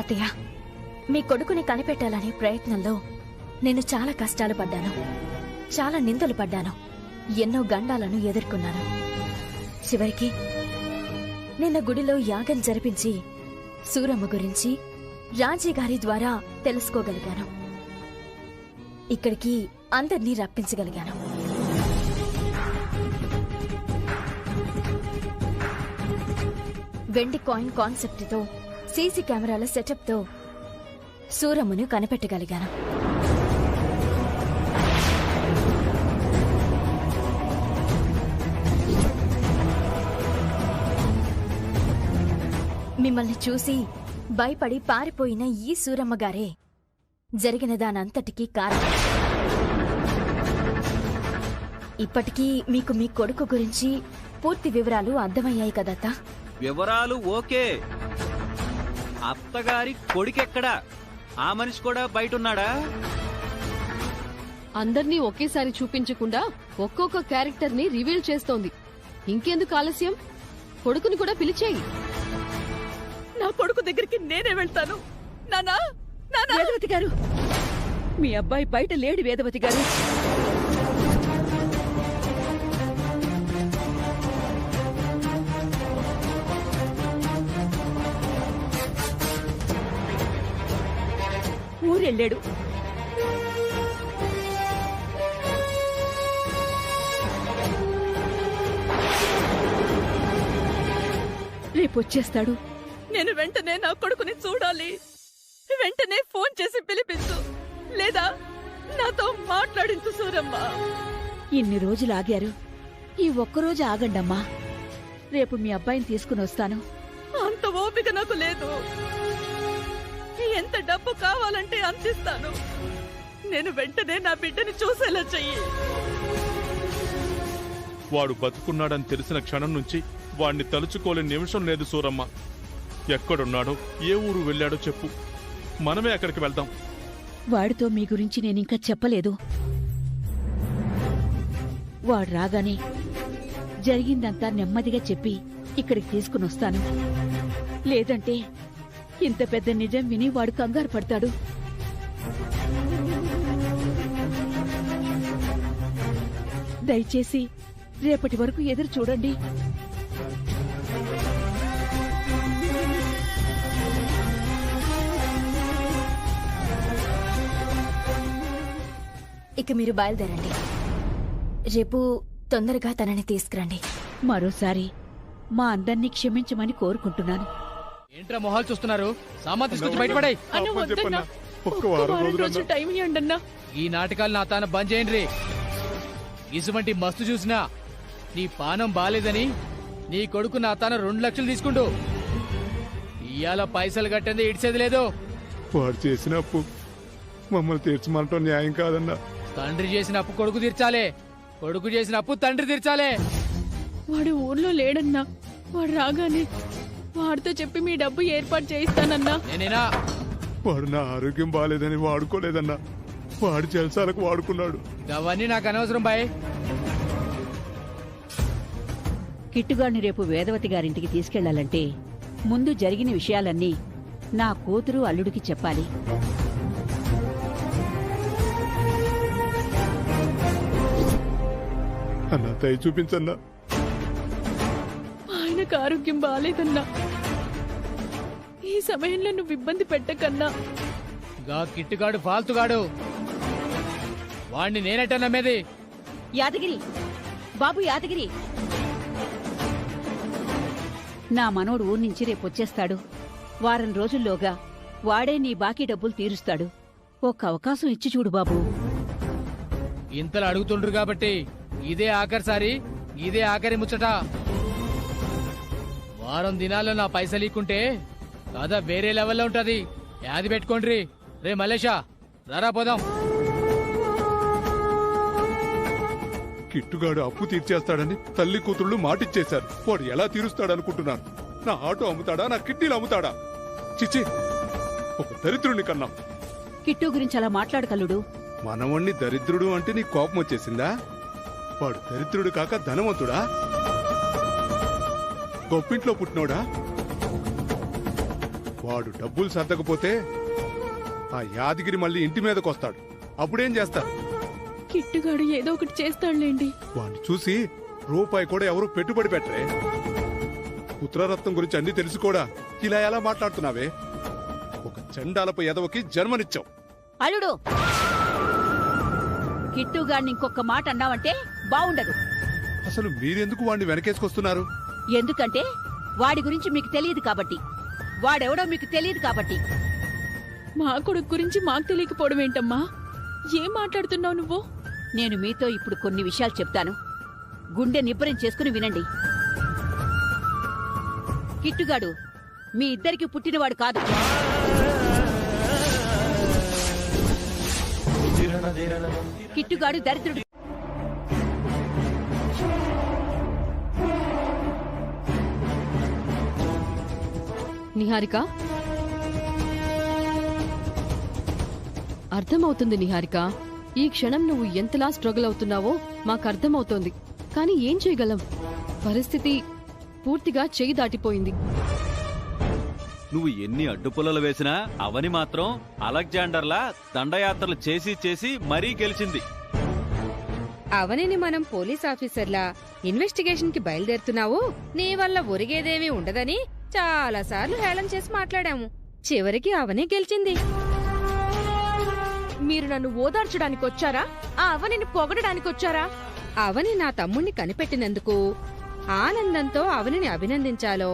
అత్తయ్య, మీ కొడుకుని కనిపెట్టాలనే ప్రయత్నంలో నేను చాలా కష్టాలు పడ్డాను, చాలా నిందలు పడ్డాను, ఎన్నో గండాలను ఎదుర్కొన్నాను. చివరికి నిన్న గుడిలో యాగం జరిపించి సూరమ్మ గురించి రాజీగారి ద్వారా తెలుసుకోగలిగాను. ఇక్కడికి అందర్నీ రప్పించగలిగాను. వెండి కాయిన్ కాన్సెప్ట్తో, సీసీ కెమెరాల సెటప్తో సూరమ్మను కనిపెట్టగలిగాను. మిమ్మల్ని చూసి భయపడి పారిపోయిన ఈ సూరమ్మగారే జరిగిన దానంతటికీ కారణం. ఇప్పటికీ మీకు మీ కొడుకు గురించి పూర్తి వివరాలు అర్థమయ్యాయి కదత్తా? వివరాలు ఓకే. అత్తగారి కొడుకెక్కడా? ఆ మనిషి కూడా బయటున్నాడా? అందర్నీ ఒకేసారి చూపించకుండా ఒక్కొక్క క్యారెక్టర్ ని రివీల్ చేస్తోంది. ఇంకెందుకు ఆలస్యం? కొడుకుని కూడా పిలిచేయి. నా కొడుకు దగ్గరికి నేనే వెళ్తాను. నానా, వేదవతి గారు, మీ అబ్బాయి బయట లేడు. వేదవతి గారు, ఊరెళ్ళాడు. రేపొచ్చేస్తాడు. నేను వెంటనే నా కొడుకుని చూడాలి. వెంటనే ఫోన్ చేసి పిలిపించు, లేదా నాతో మాట్లాడించు సూరమ్మ. ఇన్ని రోజులు ఆగారు, ఈ ఒక్కరోజు ఆగండమ్మా. రేపు మీ అబ్బాయిని తీసుకుని వస్తాను. అంత ఓపిక నాకు లేదు. ఎంత డబ్బు కావాలంటే అందిస్తాను. నేను వెంటనే నా బిడ్డని చూసేలా చెయ్యి. వాడు బతుకున్నాడని తెలిసిన క్షణం నుంచి వాణ్ణి తలుచుకోలేని నిమిషం లేదు సూరమ్మ. ఎక్కడున్నాడో, ఏ ఊరు వెళ్ళాడో చెప్పు, మనమే అక్కడికి వెళ్దాం. వాడితో మీ గురించి నేనింకా చెప్పలేదు. వాడు రాగానే జరిగిందంతా నెమ్మదిగా చెప్పి ఇక్కడికి తీసుకుని వస్తాను. లేదంటే ఇంత పెద్ద నిజం విని వాడు కంగారు పడతాడు. దయచేసి రేపటి వరకు ఎదురు చూడండి. ఇక మీరు బయలుదేరండి. రేపు తొందరగా తనని తీసుకురండి. మరోసారి మా అందర్నీ క్షమించమని కోరుకుంటున్నాను. ఏంట్రా మొహాలు చూస్తున్నారు? సామాన్ తీసుకొచ్చి బయటపడాయి. ఈ నాటకాలు నా తాను బంద్ చేయండి. ఇసువంటి మస్తు చూసినా నీ పానం బాలేదని నీ కొడుకు నా తాను 2 లక్షలు తీసుకుంటూ ఇవాళ పైసలు కట్టంది ఇడిసేది లేదు. వాడు చేసిన అప్పు మమ్మల్ని తీర్చమంటాం న్యాయం కాదన్నా. తండ్రి చేసిన అప్పు కొడుకు తీర్చాలే, కొడుకు చేసిన అప్పు తండ్రి తీర్చాలే. వాడు ఊర్లో లేడన్నా. వాడు రాగానే వాడితో చెప్పి మీ డబ్బు ఏర్పాటు చేయిస్తానన్నా. నేనేనా? వాడు నా ఆరోగ్యం బాలేదని వాడుకోలేదన్నా. వాడి జలసాలకు వాడుకున్నాడు. అవన్నీ నాకు అనవసరం బాయ్. కిట్టుగాడిని రేపు వేదవతి గారింటికి తీసుకెళ్లాలంటే ముందు జరిగిన విషయాలన్నీ నా కూతురు అల్లుడికి చెప్పాలి. అన్నా దయ చూపించన్నా. ఆయనకు ఆరోగ్యం బాలేదన్నా. ఈ సమయంలో నువ్వు ఇబ్బంది పెట్టకన్నా. గా కిట్టుగాడు ఫాల్తుగాడు. వాణ్ణి నేనెట్ట నమ్మేది? యాదగిరి బాబు, యాదగిరి, నా మనోడు ఊరి నుంచి రేపొచ్చేస్తాడు. వారం రోజుల్లోగా వాడే నీ బాకీ డబ్బులు తీరుస్తాడు. ఒక్క అవకాశం ఇచ్చి చూడు బాబు. ఇంతలు అడుగుతుండ్రు కాబట్టి ఇదే ఆఖరిసారి, ఇదే ఆఖరి ముచ్చట. వారం దినాల్లో నా పైసలు ఇక్కుంటే కాదా వేరే లెవెల్లో ఉంటది. యాది పెట్టుకోండ్రి. రే మల్లేషా, రారా పోదాం. కిట్టుగాడు అప్పు తీర్చేస్తాడని తల్లి కూతుళ్ళు మాటిచ్చేశారు. వాడు ఎలా తీరుస్తాడనుకుంటున్నాను? నా ఆటో అమ్ముతాడా, నా కిడ్నీలు అమ్ముతాడా? చిచ్చి, ఒక దరిద్రుని కన్నా. కిట్టు గురించి అలా మాట్లాడకల్లుడు. మనవణ్ణి దరిద్రుడు అంటే నీ కోపం వచ్చేసిందా? వాడు దరిద్రుడు కాక ధనవంతుడా? గొప్పింట్లో పుట్టినోడా? వాడు డబ్బులు సర్దకపోతే ఆ యాదగిరి మళ్ళీ ఇంటి మీదకొస్తాడు. అప్పుడేం చేస్తారు? కిట్టుగాడు ఏదో ఒకటి చేస్తాడులేండి. వాడిని చూసి రూపాయి కూడా ఎవరు పెట్టుబడి పెట్టరే. పుత్రరత్నం గురించి అన్ని తెలిసి కూడా ఇలా ఎలా మాట్లాడుతున్నావే? ఒక చండాలపు ఎదవకి జన్మనిచ్చావు. అల్లుడు, కిట్టుగాడిని ఇంకొక మాట అన్నావంటే బావుండదు. అసలు మీరెందుకు వాడిని వెనకేసుకొస్తున్నారు? ఎందుకంటే వాడి గురించి మీకు తెలియదు కాబట్టి. వాడెవడో మీకు తెలియదు కాబట్టి. మా కొడుకు గురించి మాకు తెలియకపోవడం ఏంటమ్మా? ఏం మాట్లాడుతున్నావు నువ్వు? నేను మీతో ఇప్పుడు కొన్ని విషయాలు చెప్తాను. గుండె నిబ్బరం చేసుకుని వినండి. కిట్టుగాడు మీ ఇద్దరికి పుట్టినవాడు కాదు. కిట్టుగాడు దరిద్రుడు. నిహారిక, అర్థమవుతుంది నిహారిక. ఈ క్షణం నువ్వు ఎంతలా స్ట్రగుల్ అవుతున్నావో మాకు అర్థమవుతోంది. కానీ ఏం చేయగలం? పరిస్థితి పూర్తిగా చెయ్యి దాటిపోయింది. నువ్వు ఎన్ని అడ్డుపుల్లలు వేసినా అవని మాత్రం అలెగ్జాండర్లా దండయాత్రలు చేసి చేసి మరీ గెలిచింది. అవనిని మనం పోలీస్ ఆఫీసర్లా ఇన్వెస్టిగేషన్ కి బయలుదేరుతున్నావు. నీ వల్ల ఒరిగేదేమీ ఉండదని చాలాసార్లు హేళన చేసి మాట్లాడాము. చివరికి అవనే గెలిచింది. మీరు నన్ను ఓదార్చడానికి వచ్చారా? ఆ అవనిని పొగడడానికి వచ్చారా? అవని నా తమ్ముణ్ణి కనిపెట్టినందుకు ఆనందంతో అవనిని అభినందించాలో,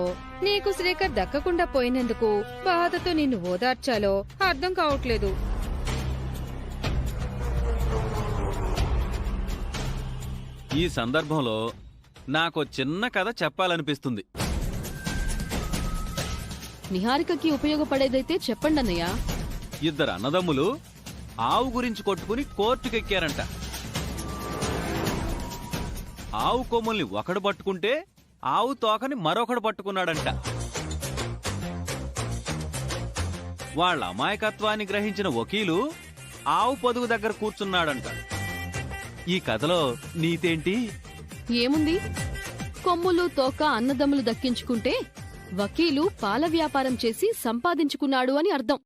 నీకు శ్రీకర్ దక్కకుండా పోయినందుకు బాధతో నిన్ను ఓదార్చాలో అర్థం కావట్లేదు. ఈ సందర్భంలో నాకు చిన్న కథ చెప్పాలనిపిస్తుంది. నిహారికకి ఉపయోగపడేదైతే చెప్పండి అన్నయ్య. ఇద్దరు అన్నదమ్ములు ఆవు గురించి కొట్టుకుని కోర్టుకెక్కారంట. ఆవు కొమ్ముల్ని ఒకడు పట్టుకుంటే ఆవు తోకని మరొకడు పట్టుకున్నాడంట. వాళ్ళ అమాయకత్వాన్ని గ్రహించిన వకీలు ఆవు పొదుగు దగ్గర కూర్చున్నాడంట. ఈ కథలో నీతేంటి? ఏముంది? కొమ్ములు తోక అన్నదమ్ములు దక్కించుకుంటే వకీలు పాల వ్యాపారం చేసి సంపాదించుకున్నాడు అని అర్థం.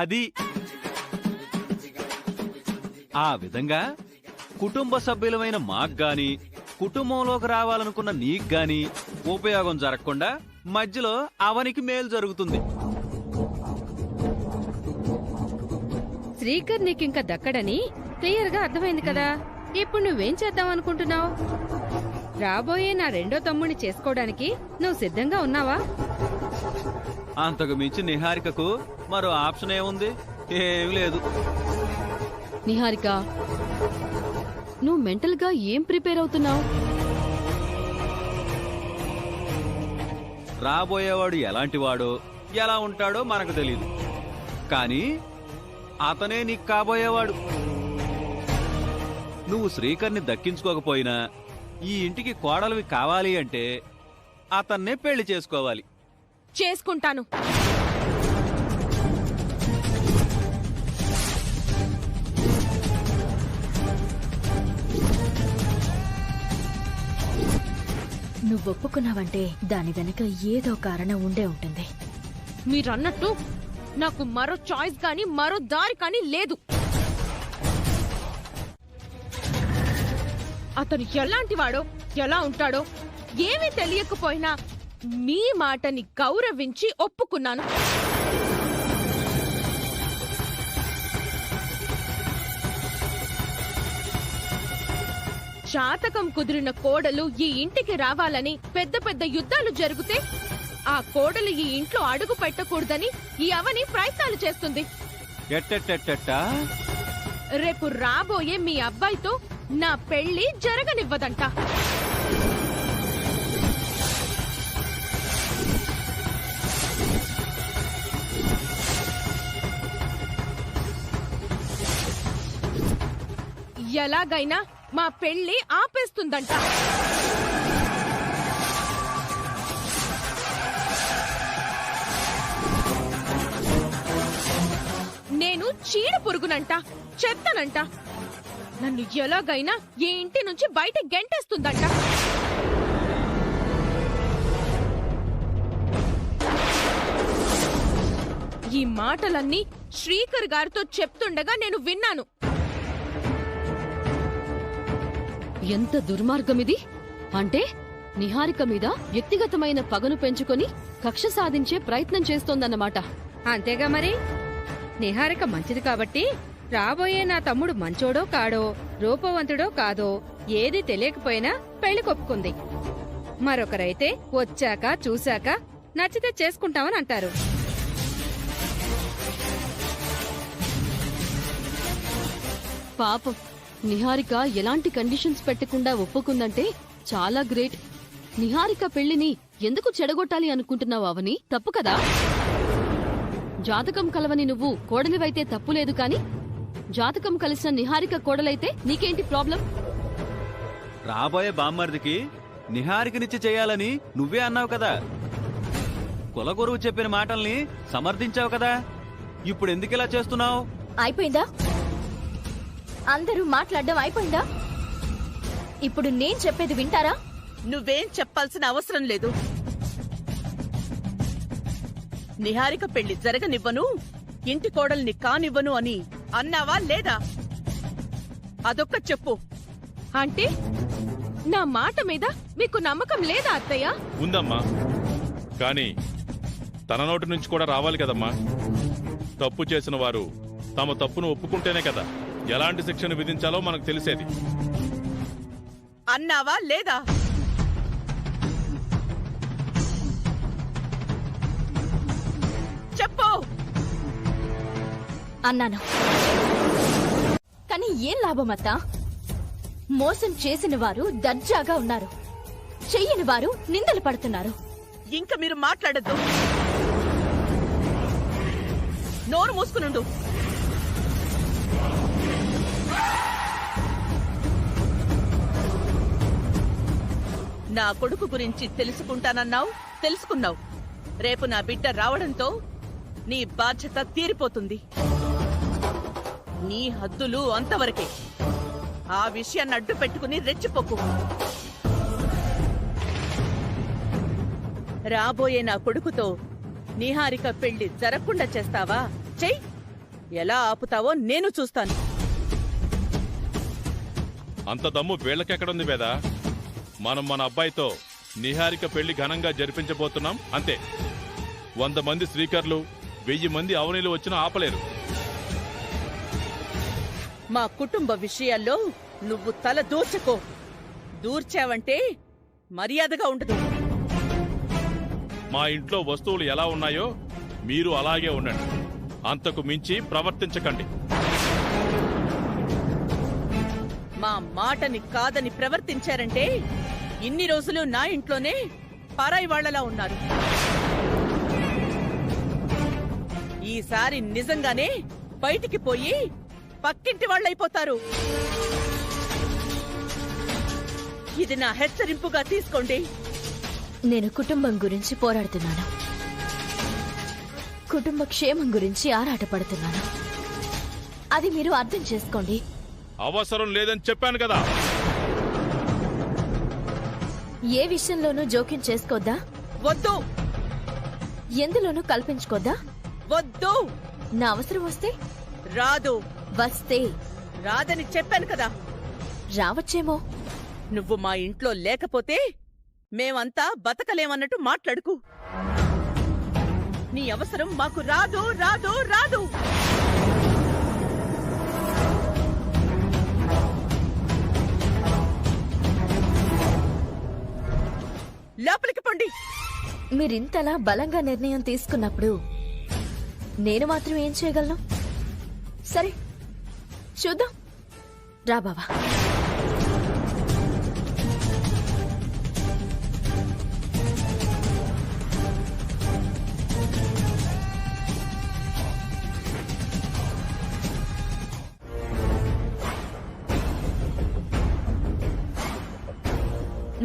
అది ఆ విధంగా కుటుంబ సభ్యులమైన మాగ్గాని, కుటుంబంలోకి రావాలనుకున్న నీగ్గాని ఉపయోగం జరగకుండా మధ్యలో అవనికి మేలు జరుగుతుంది. శ్రీకర్ నీకింక దక్కడని క్లియర్ గా అర్థమైంది కదా. ఇప్పుడు నువ్వేం చేద్దాం అనుకుంటున్నావు? రాబోయే నా రెండో తమ్ముడిని చేసుకోవడానికి నువ్వు సిద్ధంగా ఉన్నావా? అంతకు మించి నిహారికకు మరో ఆప్షన్ ఏముంది? ఏమీ లేదు. నిహారిక, నువ్వు మెంటల్ గా ఏం ప్రిపేర్ అవుతున్నావు? రాబోయేవాడు ఎలాంటివాడో ఎలా ఉంటాడో మనకు తెలీదు, కానీ అతనే నీకు కాబోయేవాడు. నువ్వు శ్రీకర్ని దక్కించుకోకపోయినా ఈ ఇంటికి కోడలివి కావాలి అంటే అతన్నే పెళ్లి చేసుకోవాలి. చేసుకుంటాను. నువ్వు ఒప్పుకున్నావంటే దాని వెనక ఏదో కారణం ఉండే ఉంటుంది. మీరన్నట్టు నాకు మరో చాయిస్ కానీ మరో దారి కానీ లేదు. అతను ఎలాంటివాడో ఎలా ఉంటాడో ఏమీ తెలియకపోయినా మీ మాటని గౌరవించి ఒప్పుకున్నాను. జాతకం కుదిరిన కోడలు ఈ ఇంటికి రావాలని పెద్ద పెద్ద యుద్ధాలు జరిగితే ఆ కోడలు ఈ ఇంట్లో అడుగు పెట్టకూడదని ఈ అవని ప్రయత్నాలు చేస్తుంది. ఎట్టెట్టెట్టెట్టా? రేపు రాబోయే మీ అబ్బాయితో నా పెళ్లి జరగనివ్వదంట. ఎలాగైనా మా పెళ్లి ఆపేస్తుందంట. నేను చీడ పురుగునంట, చెత్తనంట. నన్ను ఎలాగైనా ఈ ఇంటి నుంచి బయట గెంటేస్తుందంట. ఈ మాటలన్నీ శ్రీకర్ గారితో చెప్తుండగా నేను విన్నాను. ఎంత దుర్మార్గమిది! అంటే నిహారిక మీద వ్యక్తిగతమైన పగను పెంచుకొని కక్ష సాధించే ప్రయత్నం చేస్తోందన్నమాట. అంతేగా మరి. నిహారిక మంచిది కాబట్టి రాబోయే నా తమ్ముడు మంచోడో కాడో, రూపవంతుడో కాదో ఏది తెలియకపోయినా పెళ్లి కొప్పుకుంది. మరొకరైతే వచ్చాక చూశాక నచ్చితే చేసుకుంటామని అంటారు. పాపం నిహారిక ఎలాంటి కండిషన్స్ పెట్టకుండా ఒప్పుకుందంటే చాలా గ్రేట్. నిహారిక పెళ్లిని ఎందుకు చెడగొట్టాలి అనుకుంటున్నావు అవని? తప్పు కదా. జాతకం కలవని నువ్వు కోడలివైతే తప్పులేదు కాని జాతకం కలిసిన నిహారిక కోడలైతే నీకేంటి ప్రాబ్లం? రాబోయే బామ్మర్దికి నిహారికనిచ్చి చేయాలని నువ్వే అన్నావు కదా. కులగురువు చెప్పిన మాటల్ని సమర్థించావు కదా. ఇప్పుడు ఎందుకిలా చేస్తున్నావు? అయిపోయిందా? అందరూ మాట్లాడడం అయిపోయిందా? ఇప్పుడు నేను చెప్పేది వింటారా? నువ్వేం చెప్పాల్సిన అవసరం లేదు. నిహారిక పెళ్లి జరగనివ్వను, ఇంటి కోడల్ని కానివ్వను అని అన్నావా లేదా? అదొక్క చెప్పు. అంటే నా మాట మీద మీకు నమ్మకం లేదా అత్తయ్య? ఉందమ్మా, కానీ తన నోటి నుంచి కూడా రావాలి కదమ్మా. తప్పు చేసిన వారు తమ తప్పును ఒప్పుకుంటేనే కదా ఎలాంటి శిక్షను విధించాలో మనకు తెలిసేది. అన్నావా లేదా? చెప్పు. అన్నాను. కానీ ఏం లాభం అత్తా? మోసం చేసిన వారు దర్జాగా ఉన్నారు, చెయ్యని వారు నిందలు పడుతున్నారు. ఇంక మీరు మాట్లాడద్దు. నోరు మూసుకునుండు. నా కొడుకు గురించి తెలుసుకుంటానన్నావు, తెలుసుకున్నావు. రేపు నా బిడ్డ రావడంతో నీ బాధ్యత తీరిపోతుంది. నీ హద్దులు అంతవరకే. ఆ విషయాన్ని అడ్డు పెట్టుకుని రెచ్చిపోకు. రాబోయే నా కొడుకుతో నిహారిక పెళ్లి జరగకుండా చేస్తావా? చెయ్. ఎలా ఆపుతావో నేను చూస్తాను. అంత దమ్ము వీళ్ళకెక్కడుంది వేదా? మనం మన అబ్బాయితో నిహారిక పెళ్లి ఘనంగా జరిపించబోతున్నాం అంతే. 100 మంది శ్రీకర్లు, 1000 మంది అవనీలు వచ్చినా ఆపలేరు. మా కుటుంబ విషయాల్లో నువ్వు తల దూర్చకో. దూర్చావంటే మర్యాదగా ఉండదు. మా ఇంట్లో వస్తువులు ఎలా ఉన్నాయో మీరు అలాగే ఉండండి. అంతకు మించి ప్రవర్తించకండి. మా మాటని కాదని ప్రవర్తించారంటే ఇన్ని రోజులు నా ఇంట్లోనే పరాయి వాళ్లలా ఉన్నారు. ఈసారి నిజంగానే బయటికి పోయి పక్కింటి వాళ్ళైపోతారు. ఇది నా హెచ్చరింపుగా తీసుకోండి. నేను కుటుంబం గురించి పోరాడుతున్నాను, కుటుంబ క్షేమం గురించి ఆరాటపడుతున్నాను. అది మీరు అర్థం చేసుకోండి. అవసరం లేదని చెప్పాను కదా. ఏ విషయంలోనూ జోక్యం చేసుకోద్దా? వద్దు. ఎందులోనూ కల్పించుకోద్దా? వద్దు. నా అవసరం వస్తే రాదు. వస్తే రాదని చెప్పాను కదా. రావచ్చేమో. నువ్వు మా ఇంట్లో లేకపోతే మేమంతా బతకలేమన్నట్టు మాట్లాడుకు. నీ అవసరం మాకు రాదు, రాదు, రాదు. లోపలికి పండి. మీరింతలా బలంగా నిర్ణయం తీసుకున్నప్పుడు నేను మాత్రం ఏం చేయగలను? సరే చూద్దాం. రా బావా.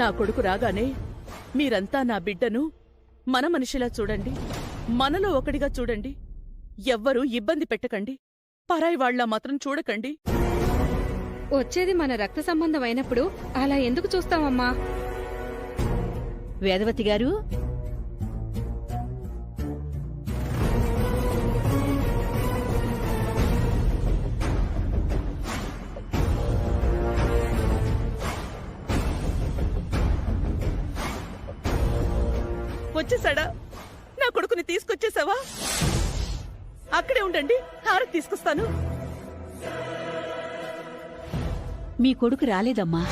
నా కొడుకు రాగానే మీరంతా నా బిడ్డను మన మనిషిలా చూడండి, మనలో ఒకడిగా చూడండి. ఎవ్వరూ ఇబ్బంది పెట్టకండి. పరాయి వాళ్ళ మాత్రం చూడకండి. వచ్చేది మన రక్త సంబంధం అయినప్పుడు అలా ఎందుకు చూస్తామమ్మా? వేదవతి గారు, వచ్చేసాడా? నా కొడుకుని తీసుకొచ్చేసావా? అక్కడే ఉండండి, హారతి తీసుకొస్తాను. మీ కొడుకు రాలేదమ్మా.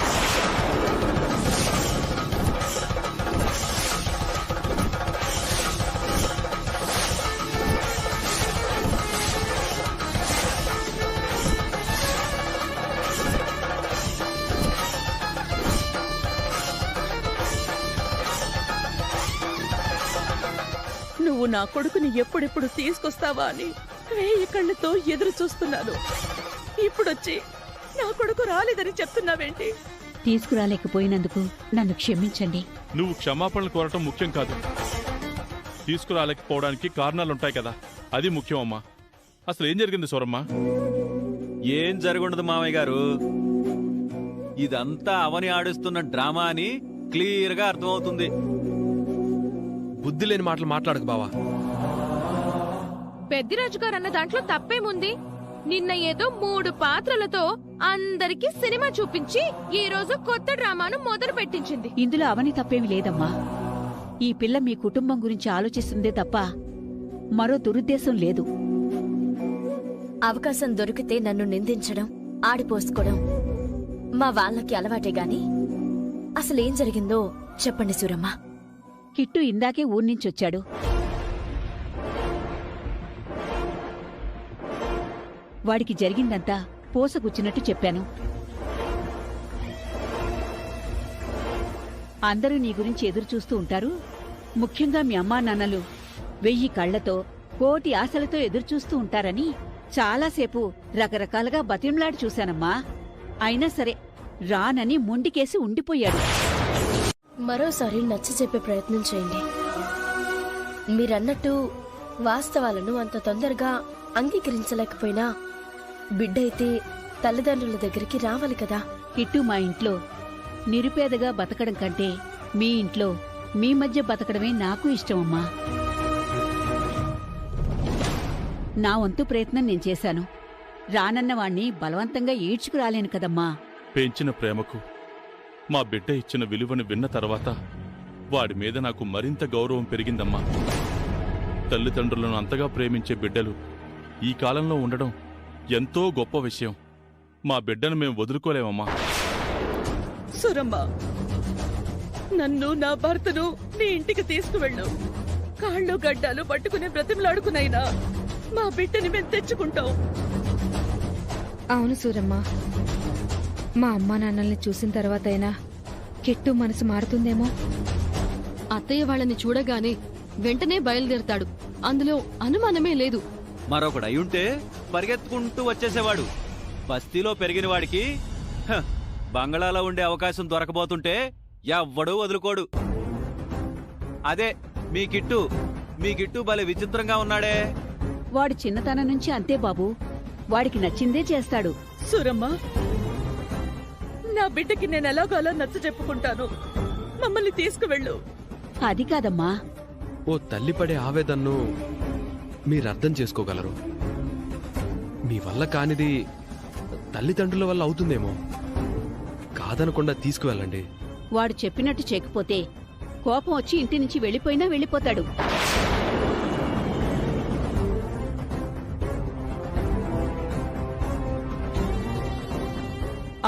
నువ్వు నా కొడుకుని ఎప్పుడెప్పుడు తీసుకొస్తావా అని వేయి కళ్ళతో ఎదురు చూస్తున్నాను. ఇప్పుడొచ్చి నా కొడుకు రాలేదని చెప్తున్నావేంటి? తీసుకురాలేకపోయినందుకు నన్ను క్షమించండి. నువ్వు క్షమాపణలు కోరటం ముఖ్యం కాదు, తీసుకురాలేకపోవడానికి కారణాలుంటాయి కదా, అది ముఖ్యం అమ్మా. అసలు ఏం జరిగింది సూరమ్మ? ఏం జరుగుండదు మామయ్య గారు, ఇదంతా అవని ఆడిస్తున్న డ్రామా అని క్లియర్ గా అర్థమవుతుంది. బుద్ధి లేని మాటలు మాట్లాడకు బావా. పెద్దిరాజు గారు అన్న దాంట్లో తప్పేముంది? నిన్న ఏదో 3 పాత్రలతో అందరికీ సినిమా చూపించి ఈ రోజు కొత్త డ్రామాను మొదలు పెట్టించింది. ఇందులో అవని తప్పేమి లేదమ్మా. ఈ పిల్ల మీ కుటుంబం గురించి ఆలోచిస్తుందే తప్ప మరో దురుద్దేశం లేదు. అవకాశం దొరికితే నన్ను నిందించడం, ఆడిపోసుకోవడం మా వాళ్ళకి అలవాటే గాని అసలేం జరిగిందో చెప్పండి సూరమ్మ. కిట్టు ఇందాకే ఊర్నించొచ్చాడు. వాడికి జరిగిందంతా పోసగుచ్చినట్టు చెప్పాను. అందరూ నీ గురించి ఎదురుచూస్తూ ఉంటారు. ముఖ్యంగా మీ అమ్మా నాన్నలు 1000 కళ్లతో 1,000,000 ఆశలతో ఎదురుచూస్తూ ఉంటారని చాలాసేపు రకరకాలుగా బతిమలాడి చూశానమ్మా. అయినా సరే రానని మొండికేసి ఉండిపోయాడు. మరోసారి నచ్చ చెప్పే ప్రయత్నం చేయండి. మీరన్నట్టు వాస్తవాలను అంత తొందరగా అంగీకరించలేకపోయినా బిడ్డైతే తల్లిదండ్రుల దగ్గరికి రావాలి కదా. కిట్టు మా ఇంట్లో నిరుపేదగా బతకడం కంటే మీ ఇంట్లో మీ మధ్య బతకడమే నాకు ఇష్టమమ్మా. నా వంతు ప్రయత్నం నేను చేశాను. రానన్నవాణ్ణి బలవంతంగా ఈడ్చుకురాలేను కదమ్మా. పెంచిన ప్రేమకు మా బిడ్డ ఇచ్చిన విలువను విన్న తర్వాత వాడి మీద నాకు మరింత గౌరవం పెరిగిందమ్మా. తల్లిదండ్రులను అంతగా ప్రేమించే బిడ్డలు ఈ కాలంలో ఉండడం ఎంతో గొప్ప విషయం. మా బిడ్డను మేము వదులుకోలేమమ్మా. సూరమ్మ, నన్ను నా భర్తను నీ ఇంటికి తీసుకువెళ్ళు. కాళ్ళు గడ్డాలు పట్టుకుని బ్రతిమలాడుకునైనా మా బిడ్డని మేము తెచ్చుకుంటాం. అవును సూరమ్మ, మా అమ్మా నాన్నల్ని చూసిన తర్వాతైనా కిట్టు మనసు మారుతుందేమో. అత్తయ్య వాళ్ళని చూడగానే వెంటనే బయలుదేరతాడు, అందులో అనుమానమే లేదు. మరొకడు అయ్యుంటే పరిగెత్తుకుంటూ వచ్చేసేవాడు. బస్తీలో పెరిగిన వాడికి బంగళాలో ఉండే అవకాశం దొరకబోతుంటే ఎవ్వడూ వదులుకోడు. అదే మీ కిట్టు భలే విచిత్రంగా ఉన్నాడే. వాడు చిన్నతనం నుంచి అంతే బాబు. వాడికి నచ్చిందే చేస్తాడు. సూరమ్మ, నా బిడ్డకి నేను ఎలాగోలా నచ్చ చెప్పుకుంటాను. మమ్మల్ని తీసుకువెళ్ళు. అది కాదమ్మా. ఓ తల్లి పడే ఆవేదన్ను మీరర్థం చేసుకోగలరు. మీ వల్ల కానిది తల్లిదండ్రుల వల్ల అవుతుందేమో. కాదనకుండా తీసుకువెళ్ళండి. వాడు చెప్పినట్టు చేయకపోతే కోపం వచ్చి ఇంటి నుంచి వెళ్ళిపోయినా వెళ్ళిపోతాడు.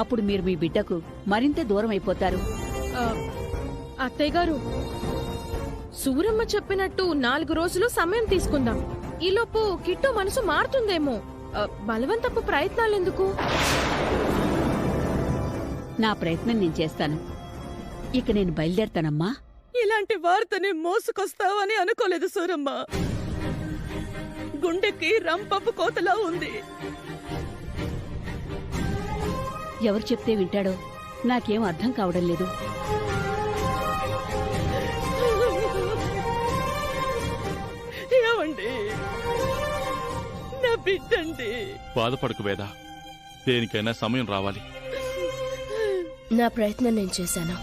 అప్పుడు మీరు మీ బిడ్డకు మరింత దూరం అయిపోతారు. అత్తయ్య గారు, సూరమ్మ చెప్పినట్టు 4 రోజులు సమయం తీసుకుందాం. ఈలోపు కిట్టు మనసు మారుతుందేమో. బలవంతపు ప్రయత్నాలెందుకు? నా ప్రయత్నం నేను చేస్తాను. ఇక నేను బయలుదేరతానమ్మా. ఇలాంటి వార్తని మోసుకొస్తావని అనుకోలేదు సూరమ్మ. గుండెకి రంపపు కోతలా ఉంది. ఎవరు చెప్తే వింటాడో నాకేం అర్థం కావడం లేదు. ఏమండి, నా బిడ్డండి. బాధపడకు వేద, దేనికైనా సమయం రావాలి. నా ప్రయత్నం నేను చేశాను.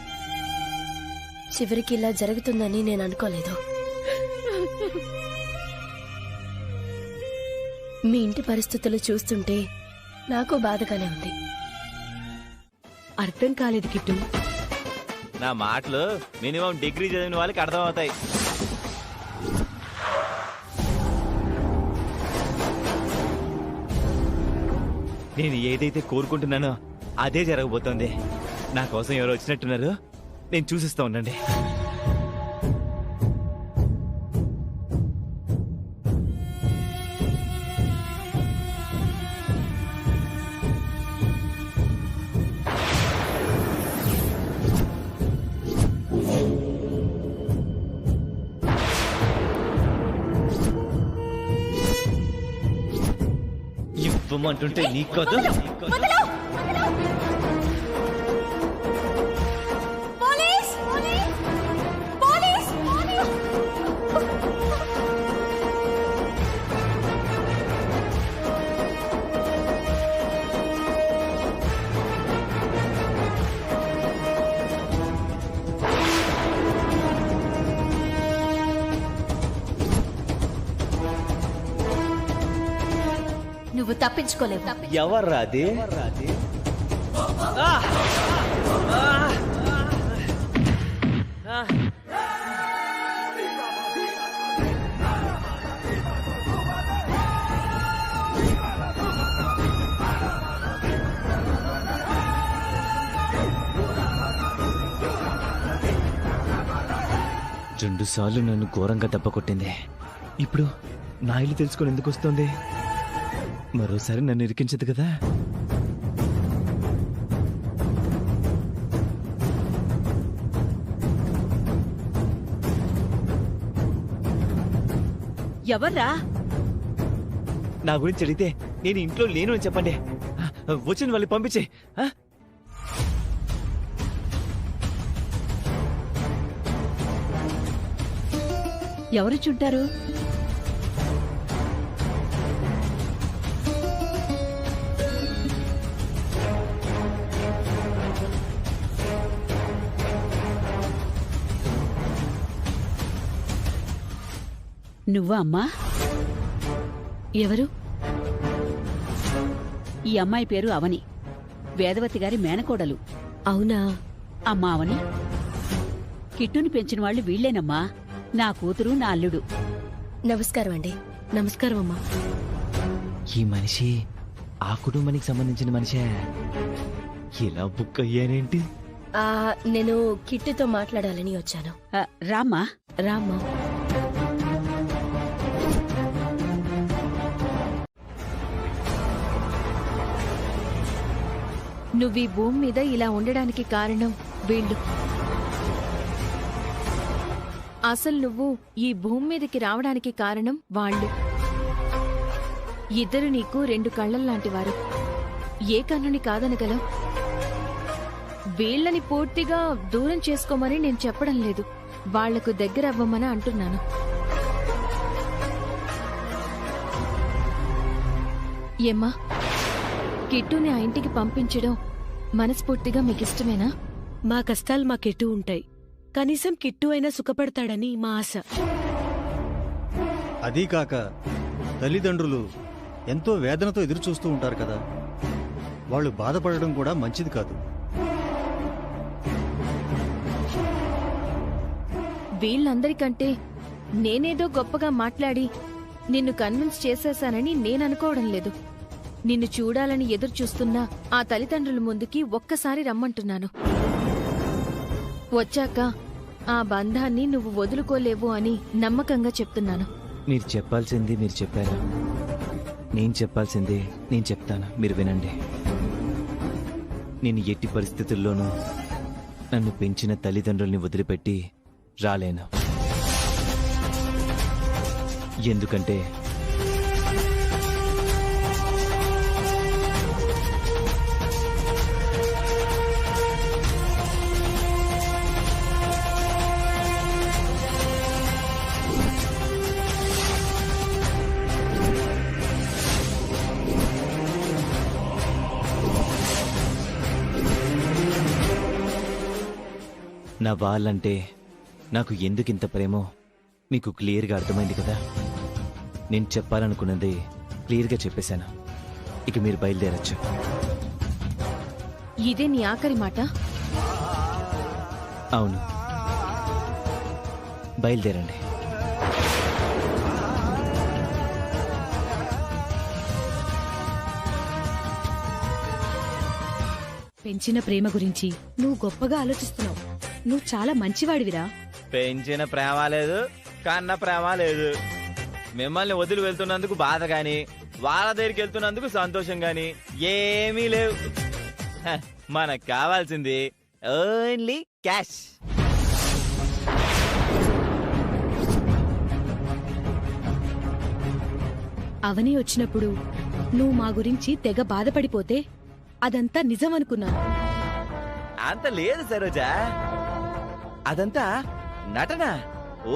చివరికి ఇలా జరుగుతుందని నేను అనుకోలేదు. మీ ఇంటి పరిస్థితులు చూస్తుంటే నాకు బాధగానే ఉంది. అర్థం కాలేదు కిట్టు. నా మాటలు మినిమం డిగ్రీ చదివిన వాళ్ళకి అర్థమవుతాయి. నేను ఏదైతే కోరుకుంటున్నానో అదే జరగబోతోంది. నా కోసం ఎవరు వచ్చినట్టున్నారు, నేను చూసిస్తా ఉండండి. ఇవ్వమంటుంటే నీకు కదా. నువ్వు తప్పించుకోలేవు. ఎవర్రా అది? రెండు సార్లు నన్ను ఘోరంగా దెబ్బ కొట్టింది. ఇప్పుడు నా ఇల్లు తెలుసుకొని ఎందుకు వస్తుంది? మరోసారి నన్ను ఇరికించదు కదా. ఎవర్రా? నా గురించి అడిగితే నేను ఇంట్లో లేను అని చెప్పండి. వచ్చిన వాళ్ళు పంపించే. ఎవరు చుంటారు? నువ్వా అమ్మా? ఎవరు? ఈ అమ్మాయి పేరు అవని, వేదవతి గారి మేనకోడలు. అవునా? అమ్మా అవని, కిట్టుని పెంచిన వాళ్ళు వీళ్లేనమ్మా, నా కూతురు, నా అల్లుడు. నమస్కారం అండి. నమస్కారం అమ్మా. ఈ మనిషి ఆ కుటుంబానికి సంబంధించిన మనిషే. ఇలా బుక్ అయ్యానేంటి? నేను కిట్టుతో మాట్లాడాలని వచ్చాను. రామ్మా. రామ్మా. నువ్వు ఈ భూమి మీద ఇలా ఉండడానికి కారణం వీళ్ళు. అసలు నువ్వు ఈ భూమి మీదకి రావడానికి కారణం వాళ్ళు. ఇద్దరు నీకు రెండు కళ్ళల్లాంటి వారు. ఏ కన్నుని కాదనగలం? వీళ్ళని పూర్తిగా దూరం చేసుకోమని నేను చెప్పడం లేదు, వాళ్లకు దగ్గర అవ్వమని అంటున్నాను. ఏమ్మా, కిట్టుని ఆ ఇంటికి పంపించడం మనస్ఫూర్తిగా మీకిష్టమేనా? మా కష్టాలు మా కిట్టు ఉంటాయి, కనీసం కిట్టు అయినా సుఖపడతాడని మా ఆశ. అదీ కాక తల్లిదండ్రులు ఎంతో వేదనతో ఎదురుచూస్తూ ఉంటారు కదా, వాళ్ళు బాధపడడం కూడా మంచిది కాదు. వీళ్ళందరికంటే నేనేదో గొప్పగా మాట్లాడి నిన్ను కన్విన్స్ చేసేశానని నేననుకోవడం లేదు. నిన్ను చూడాలని ఎదురు చూస్తున్నా ఆ తల్లిదండ్రుల ముందుకి ఒక్కసారి రమ్మంటున్నాను. వచ్చాక ఆ బంధాన్ని నువ్వు వదులుకోలేవు అని నమ్మకంగా చెప్తున్నాను. మీరు చెప్పాల్సింది మీరు చెప్పారు, నేను చెప్పాల్సింది నేను చెప్తాను, మీరు వినండి. నేను ఎట్టి పరిస్థితుల్లోనూ నన్ను పెంచిన తల్లిదండ్రుల్ని వదిలిపెట్టి రాలేను. ఎందుకంటే నా వాళ్ళంటే నాకు ఎందుకింత ప్రేమో మీకు క్లియర్గా అర్థమైంది కదా. నేను చెప్పాలనుకున్నది క్లియర్గా చెప్పేశాను. ఇక మీరు బయలుదేరచ్చు. ఇదే నీ ఆఖరి మాట? అవును, బయలుదేరండి. పెంచిన ప్రేమ గురించి నువ్వు గొప్పగా ఆలోచిస్తున్నావు. నువ్వు చాలా మంచివాడివిరా. పెంచిన ప్రేమ లేదు, కన్న ప్రేమ లేదు. మిమ్మల్ని వదిలి వెళ్తున్నందుకు బాధ గాని, వాళ్ళ దగ్గరికి వెళ్తున్నందుకు సంతోషం గాని ఏమీ లేవు. హ, మనకు కావాల్సింది ఓన్లీ క్యాష్. అవని వచ్చినప్పుడు నువ్వు మా గురించి తెగ బాధపడిపోతే అదంతా నిజం అనుకున్నాను. అంత లేదు సరోజా, అదంతా నటన,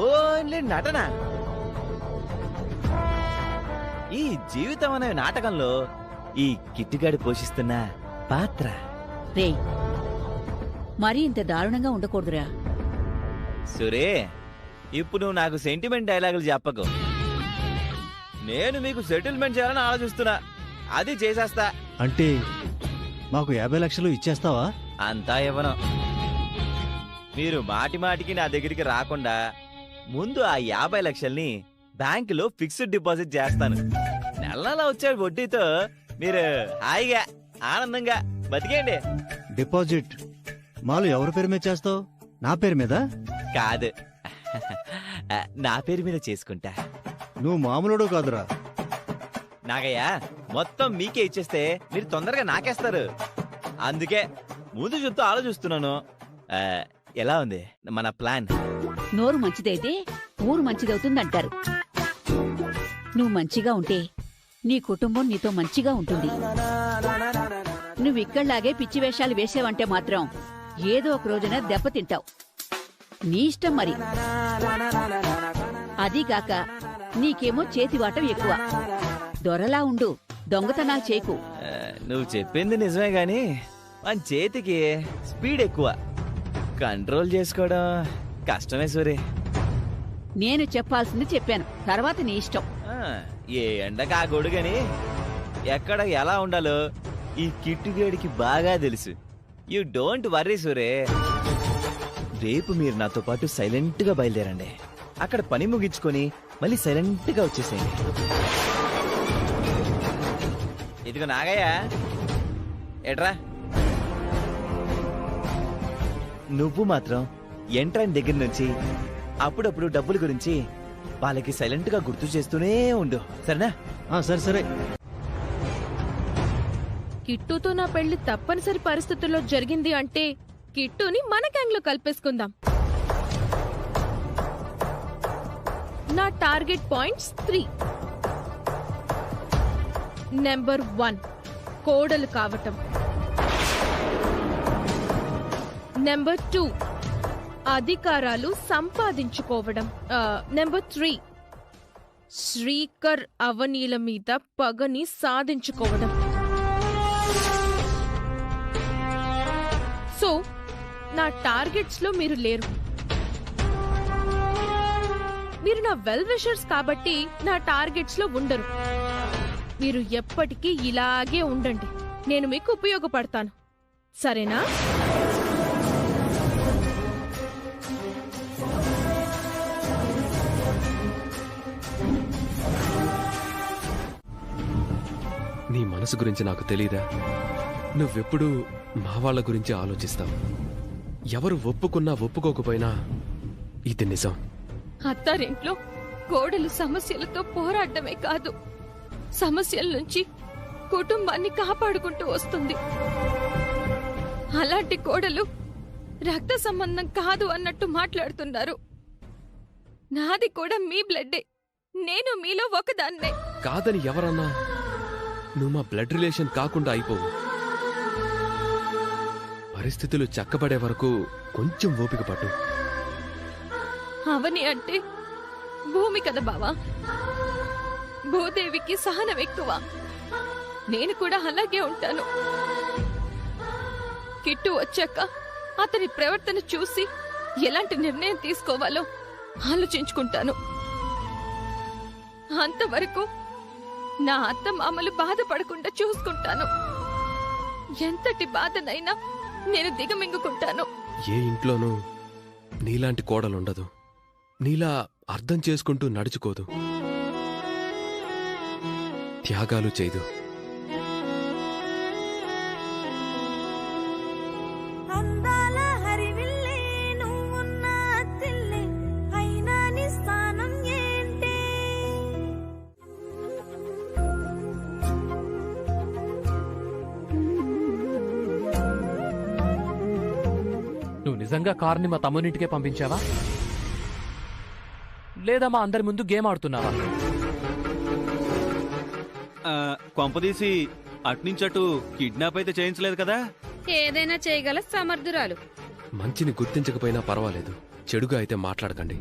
ఓన్లీ నటన. ఈ జీవితం అనే నాటకంలో ఈ కిట్టుగాడి పోషిస్తున్న పాత్ర. రే, మరీ ఇంత దారుణంగా ఉండకూడదురా. సురే, ఇప్పుడు నువ్వు నాకు సెంటిమెంట్ డైలాగులు చెప్పకు. నేను మీకు సెటిల్మెంట్ చేయాలని ఆలోచిస్తున్నా, అది చేసేస్తా. అంటే మాకు 50 లక్షలు ఇచ్చేస్తావా? అంతా ఇవ్వను. మీరు మాటి మాటికి నా దగ్గరికి రాకుండా ముందు ఆ 50 లక్షల్ని బ్యాంకులో ఫిక్స్డ్ డిపాజిట్ చేస్తాను. నెల నెలా వచ్చే వడ్డీతో మీరు హాయిగా ఆనందంగా బతికేయండి. డిపాజిట్ మాలు ఎవరి పేరు మీద చేస్తావు? నా పేరు మీద కాదు, నా పేరు మీద చేసుకుంటా. నువ్వు మామూలుడు కాదురా. నాగయ్య, మొత్తం మీకే ఇచ్చేస్తే మీరు తొందరగా నాకేస్తారు. అందుకే ముందు చూస్తూ ఆలోచిస్తున్నాను. ఎలా ఉంది మన ప్లాన్? నోరు మంచిదైతే ఊరు మంచిదవుతుందంటారు. నువ్వు మంచిగా ఉంటే నీ కుటుంబం నీతో మంచిగా ఉంటుంది. నువ్వు ఇక్కడ్లాగే పిచ్చి వేషాలు వేసావంటే మాత్రం ఏదో ఒక రోజున దెబ్బతింటావు. నీ ఇష్టం మరి. అదీగాక నీకేమో చేతివాటం ఎక్కువ. దొరలా ఉండు, దొంగతనాలు చేయకు. నువ్వు చెప్పింది నిజమే గాని మన చేతికి స్పీడ్ ఎక్కువ. కంట్రోల్ చేసుకోవడం కష్టమే సూరి. నేను చెప్పాల్సింది చెప్పాను, తర్వాత నీ ఇష్టం. ఏ ఎండకు ఆ గొడుగని ఎక్కడ ఎలా ఉండాలో ఈ కిట్టుగేడికి బాగా తెలుసు. యు డోంట్ వర్రీ సూరే. రేపు మీరు నాతో పాటు సైలెంట్ గా బయలుదేరండి. అక్కడ పని ముగించుకొని మళ్ళీ సైలెంట్ గా వచ్చేసేయండి. ఇదిగో నాగయ్య, ఎట్రా. నువ్వు మాత్రం ఎంట్రైన్ దగ్గర నుంచి అప్పుడప్పుడు డబ్బుల గురించి వాళ్ళకి సైలెంట్ గా గుర్తు చేస్తూనే ఉండు, సరేనా? సరే సరే. కిట్టుతో నా పెళ్లి తప్పనిసరి పరిస్థితుల్లో జరిగింది అంటే కిట్టుని మన గ్యాంగ్ లో కలిపేసుకుందాం. నా టార్గెట్ పాయింట్స్ 3. నెంబర్ 1 కోడలు కావటం. నెంబర్ 2 అధికారాలు సంపాదించుకోవడం. నెంబర్ 3 శ్రీకర్ అవనీల మీద పగని సాధించుకోవడం. సో నా టార్గెట్స్ లో మీరు లేరు. మీరు నా వెల్ విషర్స్ కాబట్టి నా టార్గెట్స్ లో ఉండరు. మీరు ఎప్పటికీ ఇలాగే ఉండండి. నేను మీకు ఉపయోగపడతాను, సరేనా? నీ మనసు గురించి నాకు తెలీదా? నువ్వెప్పుడు మా వాళ్ళ గురించి ఆలోచిస్తావు. ఎవరు ఒప్పుకున్నా ఒప్పుకోకపోయినా ఇది నిజం. అత్తారింట్లో కోడలు సమస్యలతో పోరాడమే కాదు, సమస్యల నుంచి కుటుంబాన్ని కాపాడుకుంటూ వస్తుంది. అలాంటి కోడలు రక్త సంబంధం కాదు అన్నట్టు మాట్లాడుతున్నారు. నాది కూడా మీ బ్లడ్డే. నేను మీలో ఒకదాన్నే. కాదని ఎవరన్నా? నువ్వు మా బ్లడ్ రిలేషన్ కాకుండా అయిపోవు. పరిస్థితులు చక్కబడే వరకు కొంచెం ఓపిక పట్టు. అవని అంటే భూమి కదా బావా. భూదేవికి సహనం ఎక్కువ. నేను కూడా అలాగే ఉంటాను. కిట్టు వచ్చాక అతని ప్రవర్తన చూసి ఎలాంటి నిర్ణయం తీసుకోవాలో ఆలోచించుకుంటాను. అంతవరకు నా అత్త మామలు బాధపడకుండా చూసుకుంటాను. ఎంతటి బాధనైనా నేను దిగమింగుకుంటాను. ఏ ఇంట్లోనూ నీలాంటి కోడలుండదు. నీలా అర్థం చేసుకుంటూ నడుచుకోదు, త్యాగాలు చేయదు. నిజంగా కార్ని మా తమ్మునింటికే పంపించావా లేదా మా అందరి ముందు గేమ్ ఆడుతున్నావా? కొంపదీసి అట్నుంచటు కిడ్నాప్ అయితే చేయించలేదు కదా? ఏదైనా చేయగల సమర్థురాలు. మంచిని గుర్తించకపోయినా పర్వాలేదు, చెడుగా అయితే మాట్లాడకండి.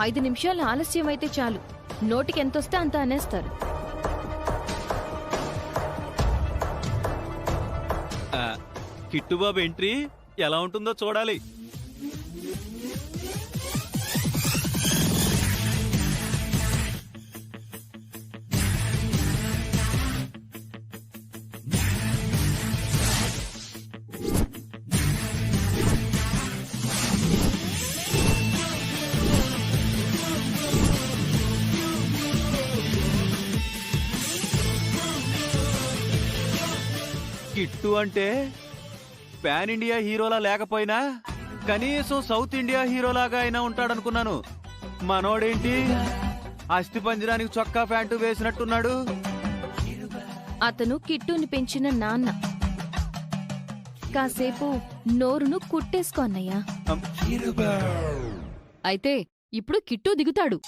ఐదు నిమిషాలు ఆలస్యం అయితే చాలు, నోటికి ఎంతొస్తే అంత అనేస్తారు. కిట్టుబాబు ఎంట్రీ ఎలా ఉంటుందో చూడాలి. కిట్టు అంటే పాన్ ఇండియా హీరోలా లేకపోయినా కనీసం సౌత్ ఇండియా హీరోలాగా అయినా ఉంటాడనుకున్నాను. మనోడేంటి అస్థి పంజరానికి చొక్కా ప్యాంటు వేసినట్టున్నాడు. అతను కిట్టుని పెంచిన నాన్న. కాసేపు నోరును కుట్టేసుకో అన్నయ్యా. అయితే ఇప్పుడు కిట్టు దిగుతాడు.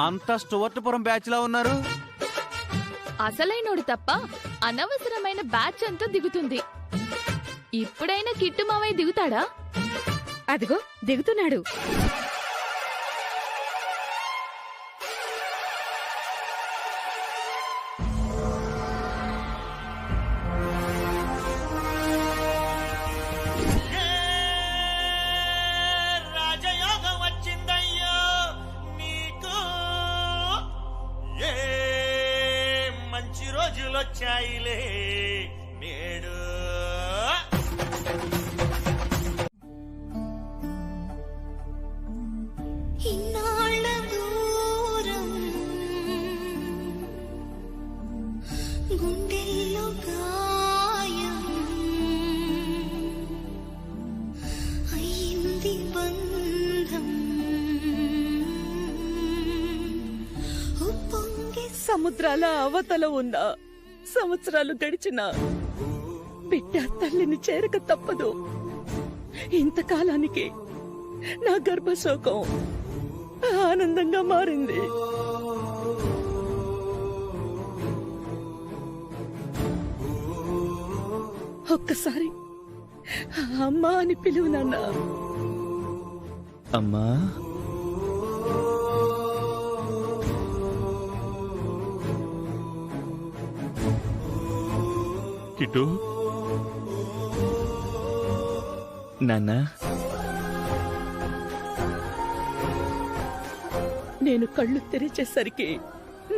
అంతా స్టువర్ట్పురం బ్యాచ్ లా ఉన్నారు. అసలైనోడు తప్ప అనవసరమైన బ్యాచ్ అంతా దిగుతుంది. ఇప్పుడైనా కిట్టు మావయ్య దిగుతాడా? అదిగో దిగుతున్నాడు. రాజయోగం వచ్చిందయ్యో నీకు, ఏ మంచి రోజులొచ్చాయిలే నేడు. ఇన్నాళ్ళ దూరం గుండెల్లో గాయం అయింది బంధం. సముద్రాల అవతల ఉన్న సంవత్సరాలు గడిచినా బిడ్డ తల్లిని చేరక తప్పదు. ఇంతకాలానికి నా గర్భశోకం ఆనందంగా మారింది. ఒక్కసారి అమ్మా అని పిలువు నాన్న. అమ్మా కిట్టు, నాన్న నేను కళ్ళు తెరిచేసరికి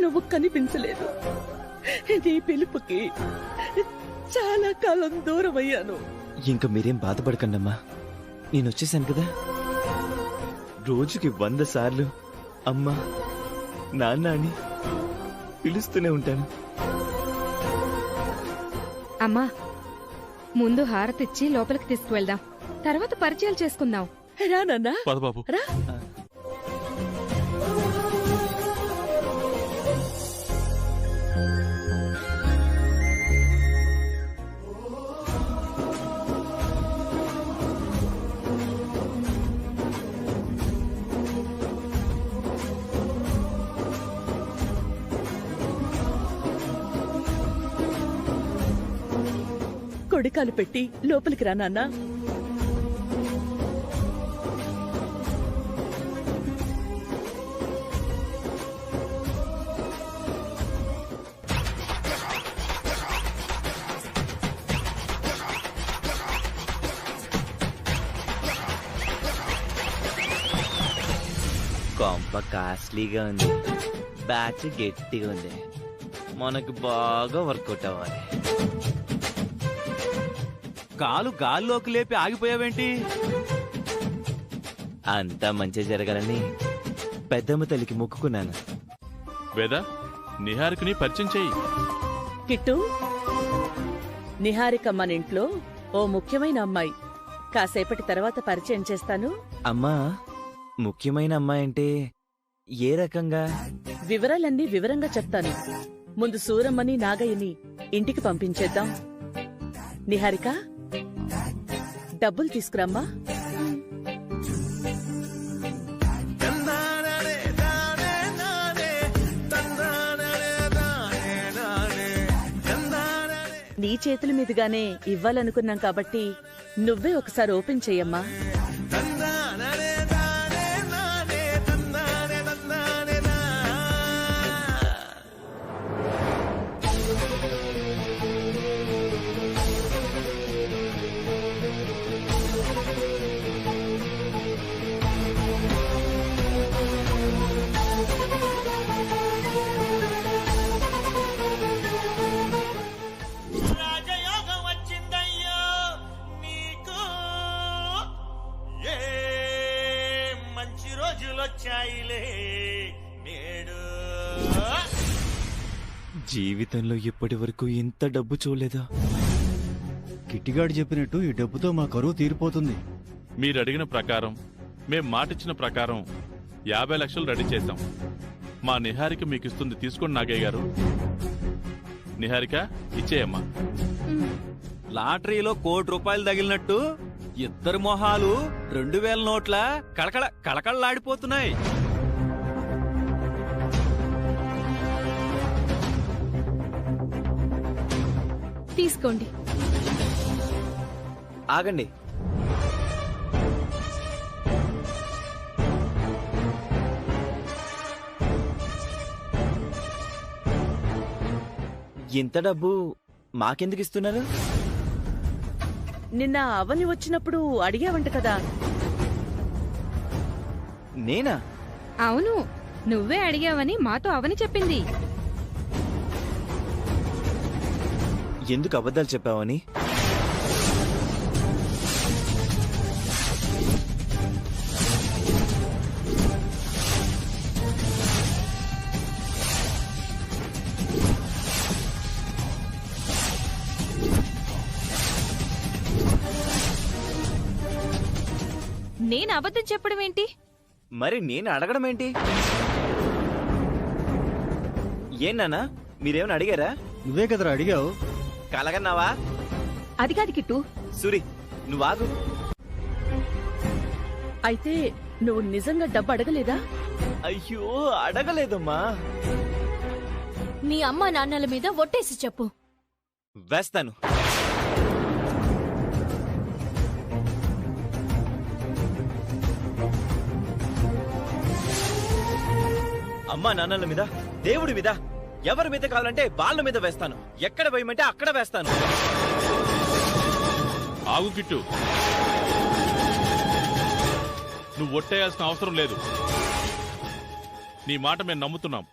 నువ్వు కనిపించలేదు. నీ పిలుపుకి చాలా కాలం దూరం అయ్యాను. ఇంక మీరేం బాధపడకండమ్మా, నేనొచ్చేసాను కదా. రోజుకి 100 సార్లు అమ్మా నాన్న అని పిలుస్తూనే ఉంటాను. అమ్మా, ముందు హారతిచ్చి లోపలికి తీసుకువెళ్దాం, తర్వాత పరిచయాలు చేసుకుందాం. రా నాన్నా. పద బాబు. రా. కొడికాలు పెట్టి లోపలికి రా నాన్నా. కొంప కాస్ట్లీగా ఉంది, బ్యాచ్ గట్టిగా ఉంది. మనకు బాగా వర్కౌట్ అవ్వాలి. కాలు గాల్లోకి లేపి ఆగిపోయావేంటి? అంతా మంచి జరగాలని పెద్దమ్మ తల్లికి మొక్కుకున్నాను. వేద, నిహారికని పరిచయం చెయ్యి. కిట్టు, నిహారిక మన ఇంట్లో ఓ ముఖ్యమైన అమ్మాయి. కాసేపటి తర్వాత పరిచయం చేస్తాను. అమ్మా, ముఖ్యమైన అమ్మాయి అంటే ఏ రకంగా? వివరాలన్నీ వివరంగా చెప్తాను. ముందు సూరమ్మని నాగయ్యని ఇంటికి పంపించేద్దాం. నిహారిక, డబ్బులు తీసుకురమ్మా. నీ చేతుల మీదుగానే ఇవ్వాలనుకున్నాం కాబట్టి నువ్వే ఒకసారి ఓపెన్ చెయ్యమ్మా. రాజయోగం వచ్చిందయ్యో నీకు, ఏ మంచి రోజులొచ్చాయిలే నేడు. జీవితంలో ఇప్పటి వరకు ఇంత డబ్బు చూడలేదా? కిట్టిగాడు చెప్పినట్టు ఈ డబ్బుతో మా కరువు తీరిపోతుంది. మీరడిగిన ప్రకారం, మేం మాటిచ్చిన ప్రకారం 50 లక్షలు రెడీ చేశాం. మా నిహారిక మీకు ఇస్తుంది, తీసుకోండి నాగయ్య గారు. నిహారిక, ఇచ్చేయమ్మా. లాటరీలో ₹1,00,00,000 తగిలినట్టు ఇద్దరు మొహాలు 2000 నోట్ల కళకళలాడిపోతున్నాయి. తీసుకోండి. ఆగండి. ఇంత డబ్బు మాకెందుకు ఇస్తున్నారు? నిన్న అవని వచ్చినప్పుడు అడిగావంట కదా. నేనా? అవును, నువ్వే అడిగావని మాతో అవని చెప్పింది. ఎందుకు అబద్ధాలు చెప్పావని? నేను అబద్ధం చెప్పడం ఏంటి? మరి నేను అడగడం ఏంటి? ఏనా మీరేమైనా అడిగారా? నువ్వే కదరా అడిగావు. కలగన్నావా? అది కాదు కిట్టు. సూరి, నువ్వాగు. అయితే నువ్వు నిజంగా డబ్బు అడగలేదా? అయ్యో, అడగలేదమ్మా. మీ అమ్మ నాన్నల మీద ఒట్టేసి చెప్పు. వేస్తాను. అమ్మా నాన్నల మీద, దేవుడి మీద, ఎవరి మీద కావాలంటే వాళ్ళ మీద వేస్తాను. ఎక్కడ వేయమంటే అక్కడ వేస్తాను. ఆగు కిట్టు, నువ్వు ఒట్టేయాల్సిన అవసరం లేదు. నీ మాట మేము నమ్ముతున్నాం.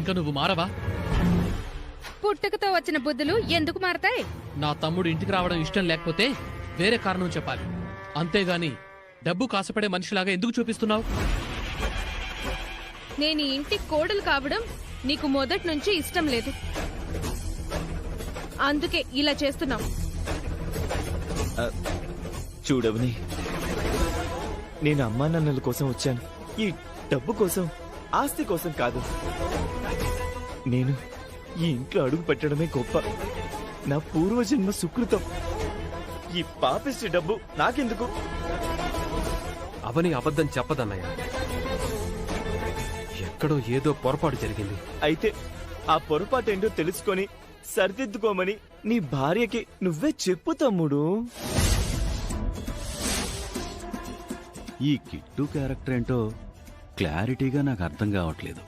ఇంకా నువ్వు మారవా? పుట్టుకతో వచ్చిన బుద్ధులు ఎందుకు మారతాయి? నా తమ్ముడు ఇంటికి రావడం ఇష్టం లేకపోతే వేరే కారణం చెప్పాలి. అంతేగాని డబ్బు కాసపడే మనిషిలాగా ఎందుకు చూపిస్తున్నావు? నేను ఈ ఇంటికి కోడలు కావడం నీకు మొదటి నుంచి ఇష్టం లేదు. అందుకే ఇలా చేస్తున్నావు. చూడవని, నేను అమ్మా నాన్నల కోసం వచ్చాను. ఈ డబ్బు కోసం, ఆస్తి కోసం కాదు. నేను ఈ ఇంట్లో అడుగు పెట్టడమే గొప్ప. నా పూర్వజన్మ సుకృతం. ఈ పాపిష్టి డబ్బు నాకెందుకు? అవని అబద్ధం చెప్పదన్నయ్య. ఎక్కడో ఏదో పొరపాటు జరిగింది. అయితే ఆ పొరపాటేంటో తెలుసుకొని సరిదిద్దుకోమని నీ భార్యకి నువ్వే చెప్పు తమ్ముడు. ఈ కిట్టు క్యారెక్టర్ ఏంటో క్లారిటీగా నాకు అర్థం కావట్లేదు.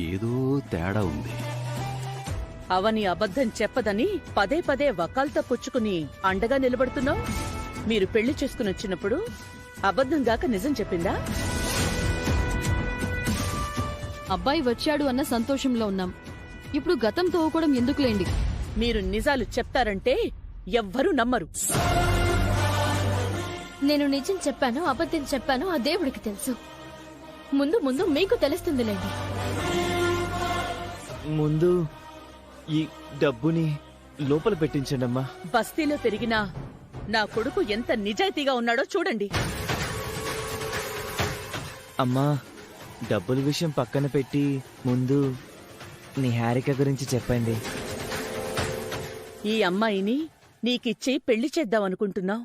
ఏదో తేడా ఉంది. అవని అబద్ధం చెప్పదని పదే పదే వకాల్తో పుచ్చుకుని అండగా నిలబడుతున్నావు. మీరు పెళ్లి చేసుకుని వచ్చినప్పుడు అబద్ధం గాక నిజం చెప్పిందా? అబ్బాయి వచ్చాడు అన్న సంతోషంలో ఉన్నాం. ఇప్పుడు గతం తోవుకోవడం ఎందుకులేండి. మీరు నిజాలు చెప్తారంటే ఎవ్వరూ నమ్మరు. నేను నిజం చెప్పాను అబద్ధం చెప్పాను ఆ దేవుడికి తెలుసు. ముందు ముందు మీకు తెలుస్తుందిలేండి. ముందు ఈ డబ్బుని లోపల పెట్టించండమ్మా. బస్తీలో తిరిగినా నా కొడుకు ఎంత నిజాయితీగా ఉన్నాడో చూడండి. అమ్మా, డబ్బుల విషయం పక్కన పెట్టి ముందు నీ హారిక గురించి చెప్పండి. ఈ అమ్మాయిని నీకిచ్చి పెళ్లి చేద్దామనుకుంటున్నావు.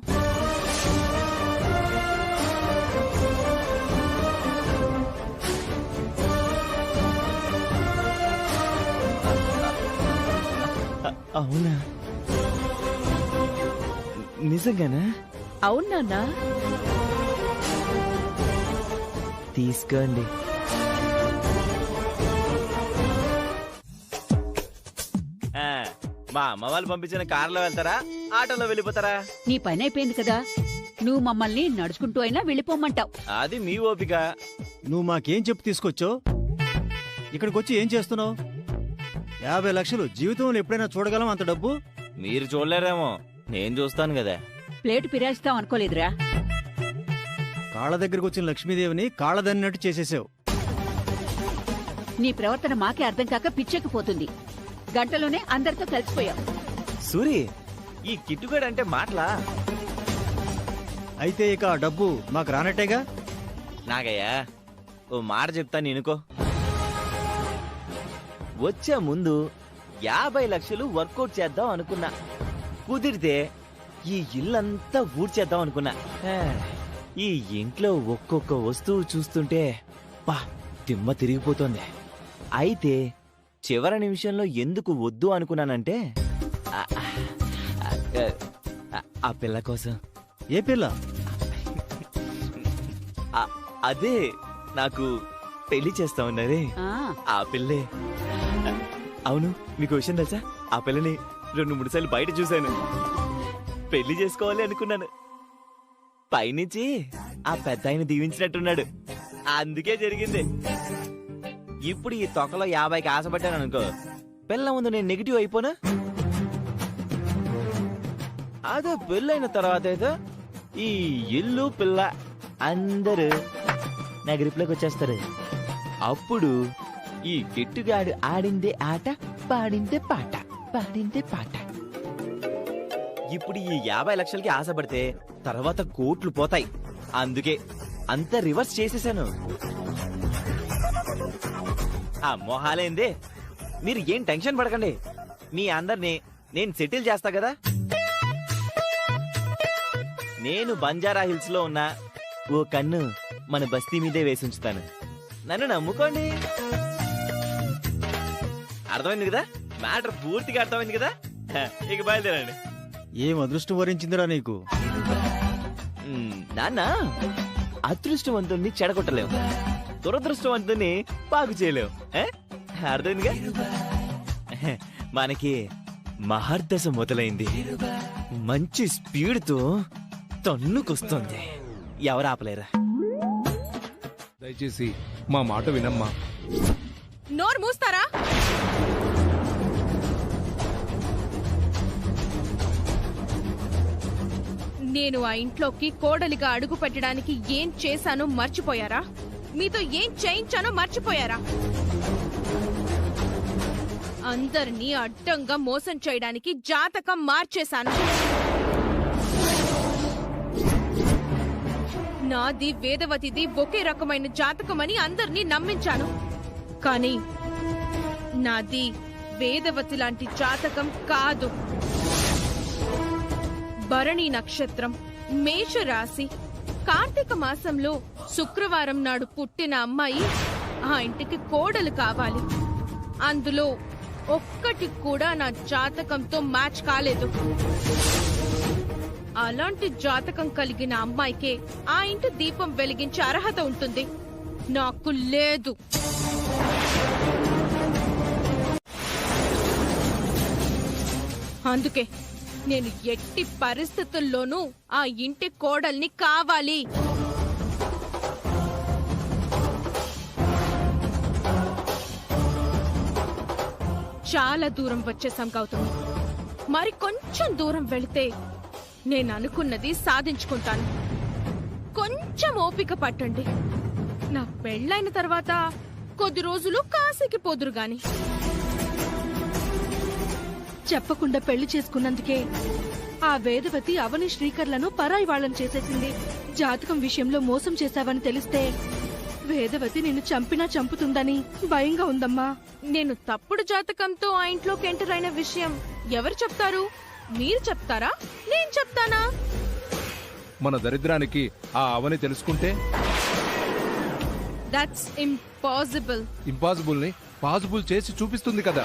అవునా? నిజంగానా? అవునా? తీసుకోండి. మా అమ్మ వాళ్ళు పంపించిన కారులో వెళ్తారా, ఆటోలో వెళ్ళిపోతారా? నీ పని అయిపోయింది కదా, నువ్వు మమ్మల్ని నడుచుకుంటూ అయినా వెళ్ళిపోమంటావు. అది మీ ఓపిక. నువ్వు మాకేం చెప్పు తీసుకొచ్చో? ఇక్కడికొచ్చి ఏం చేస్తున్నావు? 50 లక్షలు జీవితంలో ఎప్పుడైనా చూడగలం అంత డబ్బు? మీరు చూడలేరేమో, నేను చూస్తాను కదా. ప్లేటు పిరాయిస్తాం అనుకోలేదురా. కాళ్ళ దగ్గరకు వచ్చిన లక్ష్మీదేవిని కాళ్ళదన్నట్టు చేసేసావు. నీ ప్రవర్తన మాకే అర్థం కాక పిచ్చెక్కిపోతుంది. గంటలోనే అందరితో కలిసిపోయావు. సూరి, ఈ కిట్టుగాడు అంటే మాటలా? అయితే ఇక ఆ డబ్బు మాకు రానట్టేగా? నాగయ్యా, ఓ మాట చెప్తాను నేనుకో. వచ్చే ముందు 50 లక్షలు వర్కౌట్ చేద్దాం అనుకున్నా. కుదిరితే ఈ ఇల్లంతా ఊడ్చేద్దాం అనుకున్నా. ఈ ఇంట్లో ఒక్కొక్క వస్తువు చూస్తుంటే పా తిమ్మ తిరిగిపోతోంది. అయితే చివరి నిమిషంలో ఎందుకు వద్దు అనుకున్నానంటే ఆ పిల్ల కోసం. ఏ పిల్ల? అదే నాకు పెళ్లి చేస్తా ఉన్నది ఆ పిల్లే. అవును, మీకు విషయం తెలుసా? ఆ పిల్లని 2-3 సార్లు బయట చూశాను. పెళ్లి చేసుకోవాలి అనుకున్నాను. పైనుంచి ఆ పెద్ద ఆయన దీవించినట్టున్నాడు, అందుకే జరిగింది. ఇప్పుడు ఈ తొక్కలో 50కి ఆశపడ్డాను అనుకో, పిల్ల ముందు నేను నెగిటివ్ అయిపోనా? అదే పెళ్ళైన తర్వాత అయితే ఈ ఇల్లు పిల్ల అందరూ నా గ్రిప్లోకి వచ్చేస్తారు. అప్పుడు ఈ కిట్టుగాడు ఆడిందే ఆట, పాడిందే పాట, పాడిందే పాట. ఇప్పుడు ఈ 50 లక్షలకి ఆశపడితే తర్వాత కోట్లు పోతాయి. అందుకే అంతా రివర్స్ చేసేసాను. ఆ మొహాలేందే, మీరు ఏం టెన్షన్ పడకండి. మీ అందరినీ నేను సెటిల్ చేస్తా కదా. నేను బంజారా హిల్స్ లో ఉన్న ఓ కన్ను మన బస్తీ మీదే వేసి ఉంచుతాను. నన్ను నమ్ముకోండి. అర్థమైంది కదా? మ్యాటర్ పూర్తిగా అర్థమైంది కదా? ఇక బయలుదేరండి. ఏం అదృష్టం వరించిందిరా నీకు? నాన్న, అదృష్టవంతుణ్ణి చెడగొట్టలేవు, దురదృష్టవంతుణ్ణి బాగు చేయలేవు. అర్థమైందిగా? మనకి మహర్దశ మొదలైంది. మంచి స్పీడ్తో తన్నుకొస్తుంది. ఎవరు ఆపలేరా? దయచేసి మా మాట వినమ్మా. నోరు మూస్తారా? నేను ఆ ఇంట్లోకి కోడలిగా అడుగు పెట్టడానికి ఏం చేశానో మర్చిపోయారా? మీతో ఏం చేయించానో మర్చిపోయారా? అందరినీ అడ్డంగా మోసం చేయడానికి జాతకం మార్చేశాను. నాది వేదవతిది ఒకే రకమైన జాతకమని అందరినీ నమ్మించాను. కానీ నాది వేదవతి లాంటి జాతకం కాదు. భరణి నక్షత్రం, మేషరాశి, కార్తీక మాసంలో శుక్రవారం నాడు పుట్టిన అమ్మాయి ఆ ఇంటికి కోడలు కావాలి. అందులో ఒక్కటి కూడా నా జాతకంతో మ్యాచ్ కాలేదు. అలాంటి జాతకం కలిగిన అమ్మాయికే ఆ ఇంటి దీపం వెలిగించే అర్హత ఉంటుంది. నాకు లేదు. అందుకే నేను ఎట్టి పరిస్థితుల్లోనూ ఆ ఇంటి కోడల్ని కావాలి. చాలా దూరం వచ్చేసాం గౌతమి. మరి కొంచెం దూరం వెళితే నేను అనుకున్నది సాధించుకుంటాను. కొంచెం ఓపిక పట్టండి. నా పెళ్ళైన తర్వాత కొద్ది రోజులు కాశీకి పోదురు గాని. చెప్పకుండా పెళ్లి చేసుకున్నందుకే ఆ వేదవతి అవని శ్రీకర్లను పరాయి వాళ్ళని చేసేసింది. జాతకం విషయంలో మోసం చేశావని తెలిస్తే వేదవతి నిన్ను చంపినా చంపుతుందని భయంగా ఉందమ్మా. నేను తప్పుడు జాతకంతో ఆ ఇంట్లోకి ఎంటర్ అయిన విషయం ఎవరు చెప్తారు? మీరు చెప్తారా, నేను చెప్తానా? మన దరిద్రానికి ఆ అవని తెలుసుకుంటే దట్స్ ఇంపాసిబుల్. ఇంపాసిబుల్ ని పాసిబుల్ చేసి చూపిస్తుంది కదా.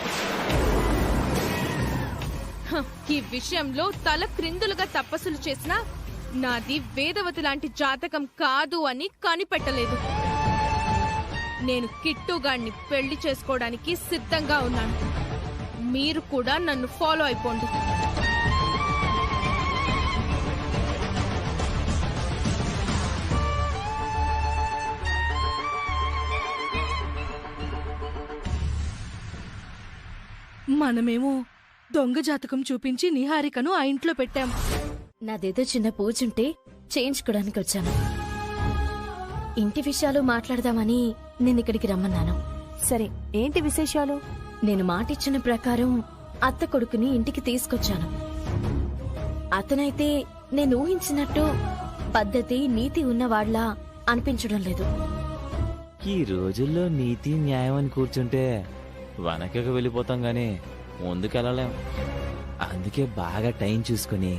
ఈ విషయంలో తల క్రిందులుగా తపస్సులు చేసినా నాది వేదవతి లాంటి జాతకం కాదు అని కనిపెట్టలేదు. నేను కిట్టుగాడిని పెళ్లి చేసుకోవడానికి సిద్ధంగా ఉన్నాను. మీరు కూడా నన్ను ఫాలో అయిపోండి. మనమేమో దొంగ జాతకం చూపించి నిహారికను ఆ ఇంట్లో పెట్టాం. నాదేదో చిన్న పూజుంటే చేయించుకోవడానికి వచ్చాను. ఇంటి విషయాలు మాట్లాడదామని నిన్నిక్కడికి రమ్మన్నాను. సరే, ఏంటి విశేషాలు? నేను మాటిచ్చిన ప్రకారం అత్త కొడుకుని ఇంటికి తీసుకొచ్చాను. అతనైతే నేను ఊహించినట్టు పద్ధతి నీతి ఉన్నవాళ్లా అనిపించడం లేదు. ఈ రోజుల్లో నీతి న్యాయం అని కూర్చుంటే వెనకకు వెళ్ళిపోతాం గానీ ముందుకెళ్ళలేం. అందుకే బాగా టైం చూసుకుని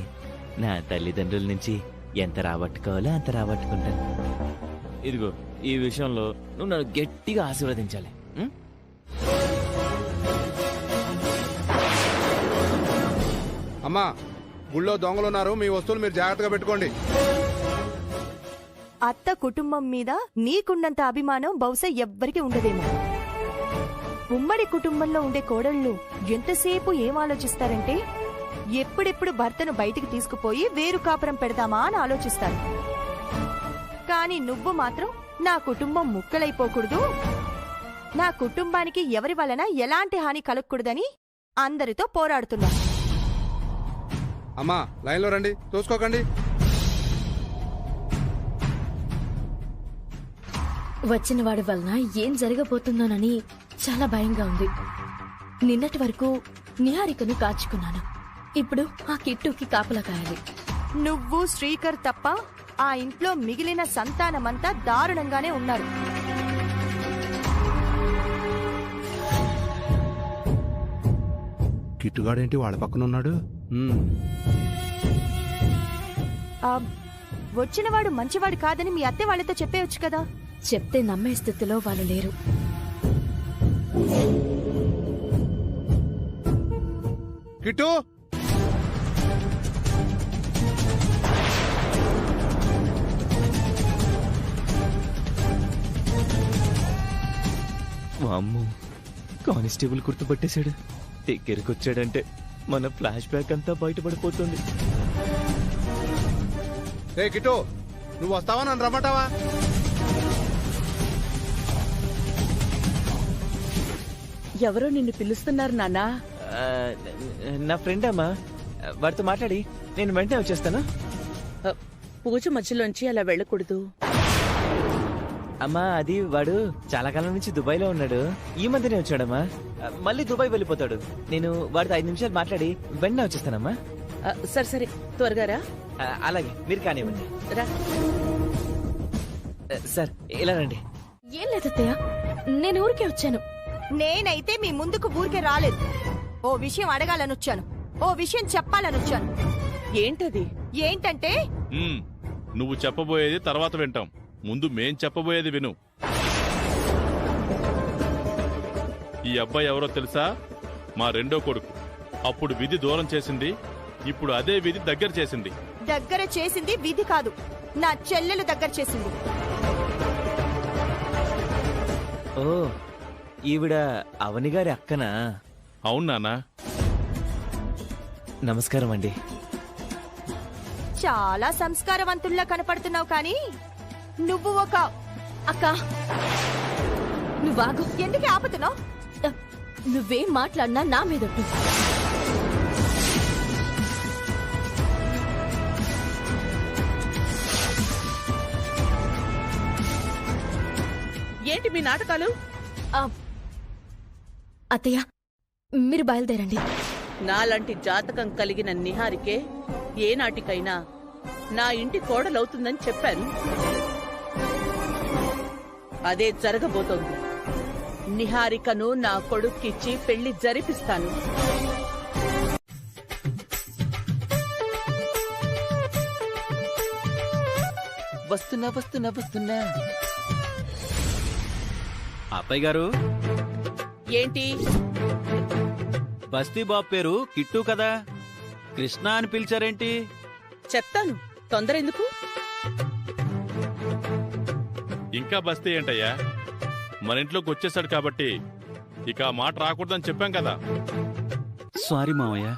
నా తల్లిదండ్రుల నుంచి ఎంత రాబట్టుకోవాలో అంత రాబట్టుకుంటాను. ఇదిగో ఈ విషయంలో నువ్వు నన్ను గట్టిగా ఆశీర్వదించాలి. అమ్మా, గుళ్ళో దొంగలున్నారు, మీ వస్తువులు మీరు జాగ్రత్తగా పెట్టుకోండి. అత్త కుటుంబం మీద నీకున్నంత అభిమానం బహుశా ఎవ్వరికి ఉండదేమో. ఉమ్మడి కుటుంబంలో ఉండే కోడళ్ళు ఎంతసేపు ఏం ఆలోచిస్తారంటే ఎప్పుడెప్పుడు భర్తను బయటికి తీసుకుపోయి వేరు కాపురం పెడదామా అని ఆలోచిస్తారు. కానీ నువ్వు మాత్రం నా కుటుంబం ముక్కలైపోకూడదు, నా కుటుంబానికి ఎవరి వలన ఎలాంటి హాని కలగకూడదని అందరితో పోరాడుతున్నా. అమ్మా, లైన్లో రండి, చూసుకోకండి. వచ్చిన వాడి వలన ఏం జరగబోతుందోనని చాలా భయంగా ఉంది. నిన్నటి వరకు నిహారికను కాచుకున్నాను. ఇప్పుడు ఆ కిట్టుకి కాపలా కాయాలి. నువ్వు శ్రీకర్ తప్ప ఆ ఇంట్లో మిగిలిన సంతానమంతా దారుణంగానే ఉన్నారు. కిట్టుగాడేంటి వాళ్ళ పక్కన ఉన్నాడు? వచ్చినవాడు మంచివాడు కాదని మీ అత్తే వాళ్ళతో చెప్పేయచ్చు కదా. చెప్తే నమ్మే స్థితిలో వాళ్ళు లేరు. కిట్టు, అమ్మో, కానిస్టేబుల్ గుర్తుపట్టేశాడు. దగ్గరికి వచ్చాడంటే మన ఫ్లాష్ బ్యాక్ అంతా బయటపడిపోతుంది. ఏ కిట్టు, నువ్వు వస్తావా, నన్ను రమ్మంటావా? ఎవరో నిన్ను పిలుస్తున్నారు నాన్నా. నా ఫ్రెండ్ అమ్మా, వాడితో మాట్లాడి నేను వెంటనే వచ్చేస్తాను. పూజ మధ్యలోంచి అలా వెళ్ళకూడదు అమ్మా. అది వాడు చాలా కాలం నుంచి దుబాయ్ లో ఉన్నాడు. ఈ మధ్యనే వచ్చాడమ్మా. మళ్ళీ దుబాయ్ వెళ్ళిపోతాడు. నేను వాడితో 5 నిమిషాలు మాట్లాడి వెంటనే వచ్చేస్తానమ్మా. సరే సరే, త్వరగా రా. అలాగే, మీరు కానివ్వండి. సార్, ఇలా రండి. ఏం లేదత్తయ్య, నేను ఊరికే వచ్చాను. నేనైతే మీ ముందుకు ఊరికే రాలేదు. ఓ విషయం అడగాలనొచ్చాను, ఓ విషయం చెప్పాలనొచ్చాను. ఏంటది? ఏంటంటే నువ్వు చెప్పబోయేది తర్వాత వింటాం. ముందు మేం చెప్పబోయేది విను. ఈ అబ్బాయి ఎవరో తెలుసా? మా రెండో కొడుకు. అప్పుడు విధి దూరం చేసింది, ఇప్పుడు అదే విధి దగ్గర చేసింది. దగ్గర చేసింది విధి కాదు, నా చెల్లెలు దగ్గర చేసింది. ఓ, ఈవిడ అవని గారి అక్కనా? అవును నాన్నా. నమస్కారం అండి. చాలా సంస్కారవంతుల్లా కనపడుతున్నావు, కానీ నువ్వు ఒక అక్క. నువ్వాగు. ఎందుకు ఆపుతున్నావు? నువ్వేం మాట్లాడినా నా మీదొట్టు. ఏంటి మీ నాటకాలు? అత్తయ్య మీరు బయలుదేరండి. నాలాంటి జాతకం కలిగిన నిహారికే ఏనాటికైనా నా ఇంటి కోడలవుతుందని చెప్పాను. అదే జరగబోతోంది. నిహారికను నా కొడుక్కిచ్చి పెళ్లి జరిపిస్తాను. వస్తున్నా వస్తున్నా వస్తున్నా. అత్తయ్య గారు, ఏంటి? బస్తీ బాబు పేరు కిట్టు కదా, కృష్ణ అని పిలిచారేంటి? చెప్తాను, తొందర ఎందుకు? ఇంకా బస్తీ ఏంటయ్యా, మన ఇంట్లోకి వచ్చేసాడు కాబట్టి ఇక ఆ మాట రాకూడదని చెప్పాం కదా. సారీ మావయ్య.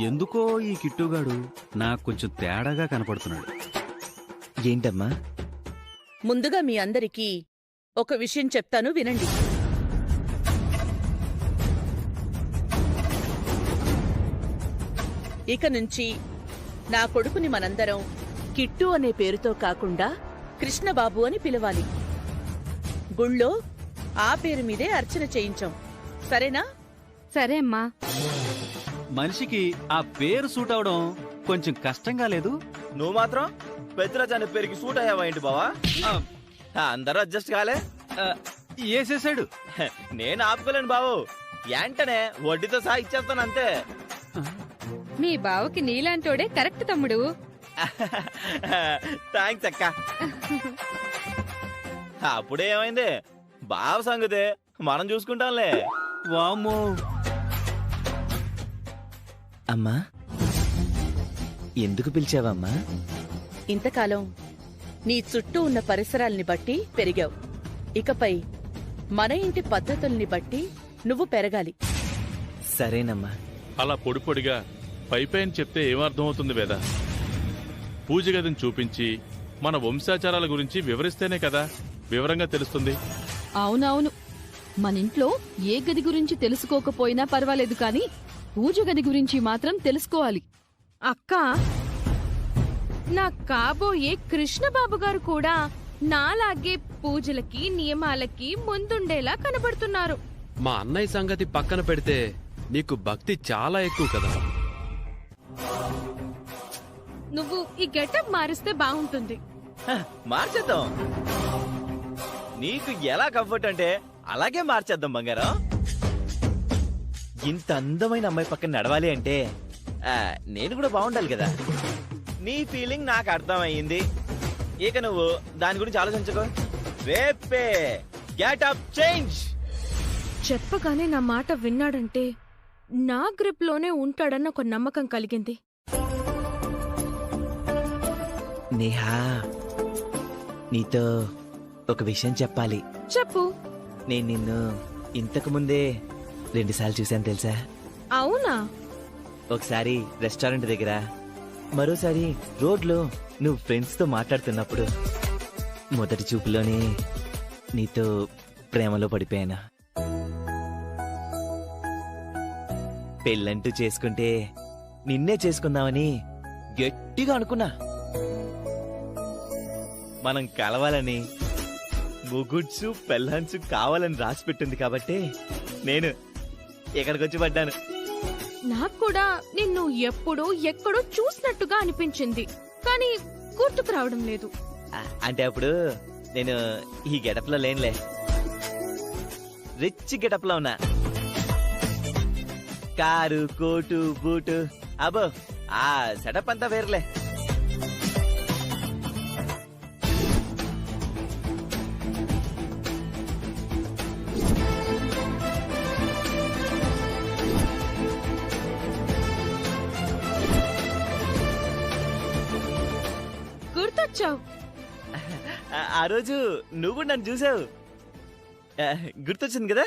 ఎందుకో ఈ కిట్టుగాడు నాకు కొంచెం తేడాగా కనపడుతున్నాడు. ఏంటమ్మా? ముందుగా మీ అందరికీ ఒక విషయం చెప్తాను, వినండి. ఇక నుంచి నా కొడుకుని మనందరం కిట్టు అనే పేరుతో కాకుండా కృష్ణబాబు అని పిలవాలి. గుళ్ళో ఆ పేరు మీదే అర్చన చేయించాం, సరేనా? సరే అమ్మా. మనిషికి ఆ పేరు సూట్ అవడం కొంచెం కష్టంగా లేదు? నువ్వు మాత్రం పెద్దరాజు అనే పేరుకి సూట్ అయ్యావా ఏంటి బావా? అందరూ అడ్జస్ట్ కాలే? వేసేసాడు. నేను ఆపుకోలేను బావు, వెంటనే వడ్డీతో సహా ఇచ్చేస్తాను అంతే. మీ బావకి నీలాంటోడే కరెక్ట్ తమ్ముడు. థ్యాంక్స్ అక్క. అప్పుడే ఏమైంది, బావ సంగతే మనం చూసుకుంటాంలే. వామ్మో. అమ్మా, ఎందుకు పిలిచావమ్మా? ఇంతకాలం నీ చుట్టూ ఉన్న పరిసరాల్ని బట్టి పెరిగావు. ఇకపై మన ఇంటి పద్ధతుల్ని బట్టి నువ్వు పెరగాలి. సరేనమ్మా. అలా పొడి పొడిగా పైపైన చెప్తే ఏమర్థమవుతుంది వేద? పూజ గదిని చూపించి మన వంశాచారాల గురించి వివరిస్తేనే కదా వివరంగా తెలుస్తుంది. అవునవును, మన ఇంట్లో ఏ గది గురించి తెలుసుకోకపోయినా పర్వాలేదు, కానీ పూజ గది గురించి మాత్రం తెలుసుకోవాలి. అక్క, నా కాబోయే కృష్ణబాబు గారు కూడా నాలాగే పూజలకి నియమాలకి ముందుండేలా కనబడుతున్నారు. మా అన్నయ్య సంగతి పక్కన పెడితే నీకు భక్తి చాలా ఎక్కువ కదా. నువ్వు ఈ గెటప్ మారిస్తే బాగుంటుంది. మార్చేద్దాం. నీకు ఎలా కంఫర్ట్ అంటే అలాగే మార్చేద్దాం బంగారం. ఇంత అందమైన అమ్మాయి పక్కన నడవాలి అంటే నేను కూడా బాగుండాలి కదా. నీ ఫీలింగ్ నాకు అర్థమయ్యింది. ఇక నువ్వు దాని గురించి ఆలోచించుకో. రేపే గెటప్ చేంజ్. చెప్పగానే నా మాట విన్నాడంటే నా గ్రిప్ లోనే ఉంటాడన్న ఒక నమ్మకం కలిగింది. నేహా, నీతో ఒక విషయం చెప్పాలి. చెప్పు. నేను నిన్ను ఇంతకు ముందే 2 సార్లు చూశాను తెలుసా? అవునా? ఒకసారి రెస్టారెంట్ దగ్గర, మరోసారి రోడ్లో నువ్వు ఫ్రెండ్స్ తో మాట్లాడుతున్నప్పుడు. మొదటి చూపులోనే నీతో ప్రేమలో పడిపోయాను. పెళ్ళంటూ చేసుకుంటే నిన్నే చేసుకుందామని గట్టిగా అనుకున్నా. మనం కలవాలని, ముగుడ్సు పెళ్ళాన్సు కావాలని రాసిపెట్టింది కాబట్టి నేను ఇక్కడికొచ్చి పడ్డాను. నాకు కూడా నిన్ను ఎప్పుడో ఎక్కడో చూసినట్టుగా అనిపించింది, కానీ గుర్తుకు రావడం లేదు. అంటే అప్పుడు నేను ఈ గెటప్ లో లేనులే, రిచ్ గెటప్ లో ఉన్నా. కారు, కోటు, బూటు, అబ్బో ఆ సెటప్ అంతా వేరులే. గుర్తొచ్చావు. ఆ రోజు నువ్వు నన్ను చూసావు, గుర్తొచ్చింది కదా?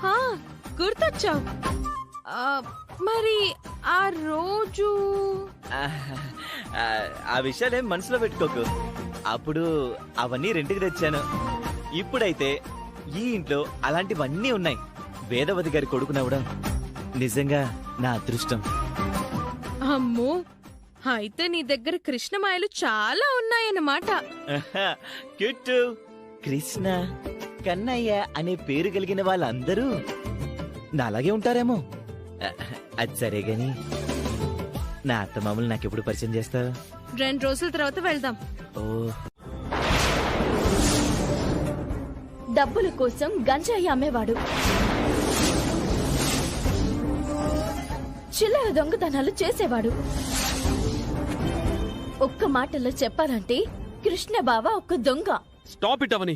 హా, గుర్తొచ్చావు. ఆ, మరి ఆ రోజు ఆ విషయాలేం మనసులో పెట్టుకోకు. అప్పుడు అవన్నీ రెంట్కి తెచ్చాను. ఇప్పుడైతే ఈ ఇంట్లో అలాంటివన్నీ ఉన్నాయి. వేదవతి గారి కొడుకునవడం నిజంగా నా అదృష్టం. అమ్మో, అయితే నీ దగ్గర కృష్ణమాయలు చాలా ఉన్నాయన్నమాట. కిట్టు, కృష్ణ, కన్నయ్య అనే పేరు కలిగిన వాళ్ళందరూ నాలాగే ఉంటారేమో. అది సరే గాని నా అత్తమామలు నాకెప్పుడు పరిచయం చేస్తావు? 2 రోజుల తర్వాత వెళ్దాం. ఓ, డబ్బుల కోసం గంజాయి అమ్మేవాడు, చిల్లర దొంగతనాలు చేసేవాడు. ఒక్క మాటలో చెప్పాలంటే కృష్ణ బావ ఒక దొంగ. స్టాప్ ఇట్ అవని.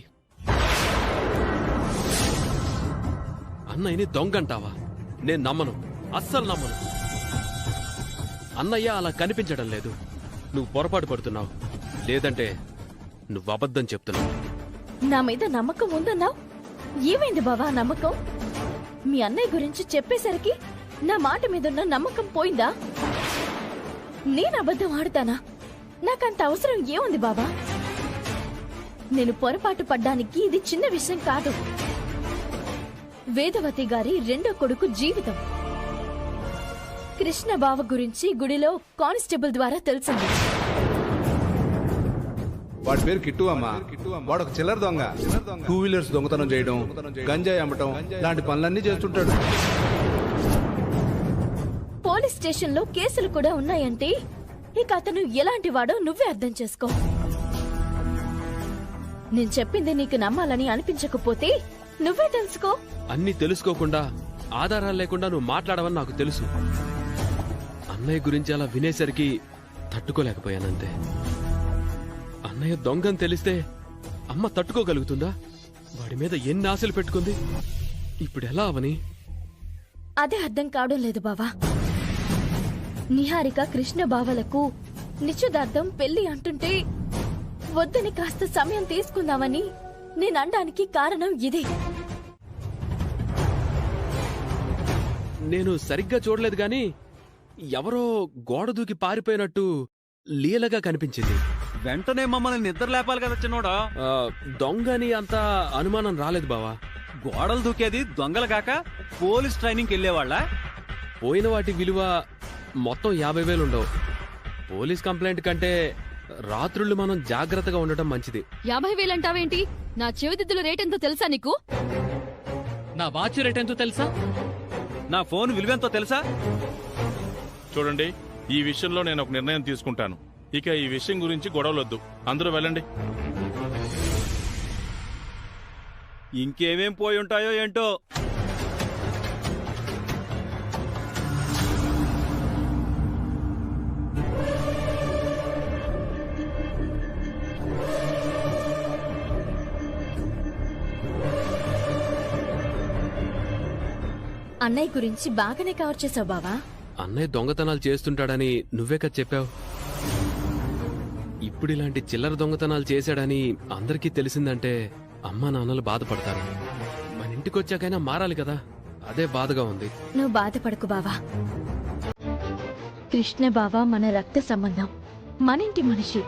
అన్నయ్యని దొంగంటావా? నేను నమ్మను, అస్సలు నమ్మను. అన్నయ్య అలా కనిపించడం లేదు. నువ్వు పొరపాటు పడుతున్నావు, లేదంటే నువ్వు అబద్ధం చెప్తున్నావు. నా మీద నమ్మకం ఉందన్నావు. ఏమైంది బావా నమ్మకం? మీ అన్నయ్య గురించి చెప్పేసరికి నా మాట మీదున్న నమ్మకం పోయిందా? నేను అబద్ధం ఆడుతానా? నాకంత అవసరం ఏముంది బావా? నేను పొరపాటు పడ్డానికి ఇది చిన్న విషయం కాదు. వేదవతి గారి 2వ కొడుకు జీవితం. కృష్ణ బావ గురించి గుడిలో కానిస్టేబుల్ ద్వారా తెలిసింది. వాడి పేరు కిట్టు అమ్మా. వాడు ఒక చిల్లర దొంగ. 2 వీలర్స్ దొంగతనం చేయడం, గంజాయి అమ్మటం లాంటి పనులన్నీ చేస్తుంటాడు. పోలీస్ స్టేషన్లో కేసులు కూడా ఉన్నాయంటే ఇక అతను ఎలాంటి వాడో నువ్వే అర్థం చేసుకో. నేను చెప్పింది నీకు నమ్మాలని అనిపించకపోతే నువ్వే తెలుసుకో. అన్ని తెలుసుకోకుండా, ఆధారాలు లేకుండా నువ్వు మాట్లాడవని నాకు తెలుసు. అన్నయ్య గురించి అలా వినేసరికి తట్టుకోలేకపోయానంతే. అన్నయ్య దొంగని తెలిస్తే అమ్మ తట్టుకోగలుగుతుందా? వాడి మీద ఎన్ని ఆశలు పెట్టుకుంది. ఇప్పుడెలా అవని? అదే అర్థం కావడం లేదు బావా. నిహారిక కృష్ణ బావలకు నిశ్చితార్థం పెళ్లి అంటుంటే వద్దని కాస్త సమయం తీసుకుందామని నేను అనడానికి కారణం ఇదే. నేను సరిగ్గా చూడలేదు గాని ఎవరో గోడ దూకి పారిపోయినట్టు లీలగా కనిపించింది. వెంటనే మమ్మల్ని నిద్ర లేపాలి కదా చిన్నోడా. దొంగని అంత అనుమానం రాలేదు బావా. గోడలు దూకేది దొంగలు కాక పోలీస్ ట్రైనింగ్కి వెళ్ళేవాళ్ళ. పోయిన వాటి విలువ మొత్తం 50,000 ఉండవు. పోలీస్ కంప్లైంట్ కంటే రాత్రుళ్ళు మనం జాగ్రత్తగా ఉండటం మంచిది. 50,000 అంటావేంటి? నా చెవిదిద్దుల రేట్ ఎంతో తెలుసా నీకు? నా వాచ్ రేట్ ఎంతో తెలుసా? నా ఫోన్ విలువెంతో తెలుసా? చూడండి, ఈ విషయంలో నేను ఒక నిర్ణయం తీసుకుంటాను. ఇక ఈ విషయం గురించి గొడవలొద్దు. అందరూ వెళ్ళండి. ఇంకేమేం పోయి ఉంటాయో ఏంటో. అన్నయ్య గురించి బాగానే కవర్ చేసావు బావా. అన్నయ్య దొంగతనాలు చేస్తుంటాడని నువ్వే కదా చెప్పావు. ఇప్పుడు ఇలాంటి చిల్లర దొంగతనాలు చేశాడని అందరికీ తెలిసిందంటే అమ్మా నాన్నలు బాధపడతారు. మన ఇంటికొచ్చాకైనా మారాలి కదా, అదే బాధగా ఉంది. నువ్వు బాధపడకు బావా. కృష్ణ బావ మన రక్త సంబంధం, మన ఇంటి మనిషి.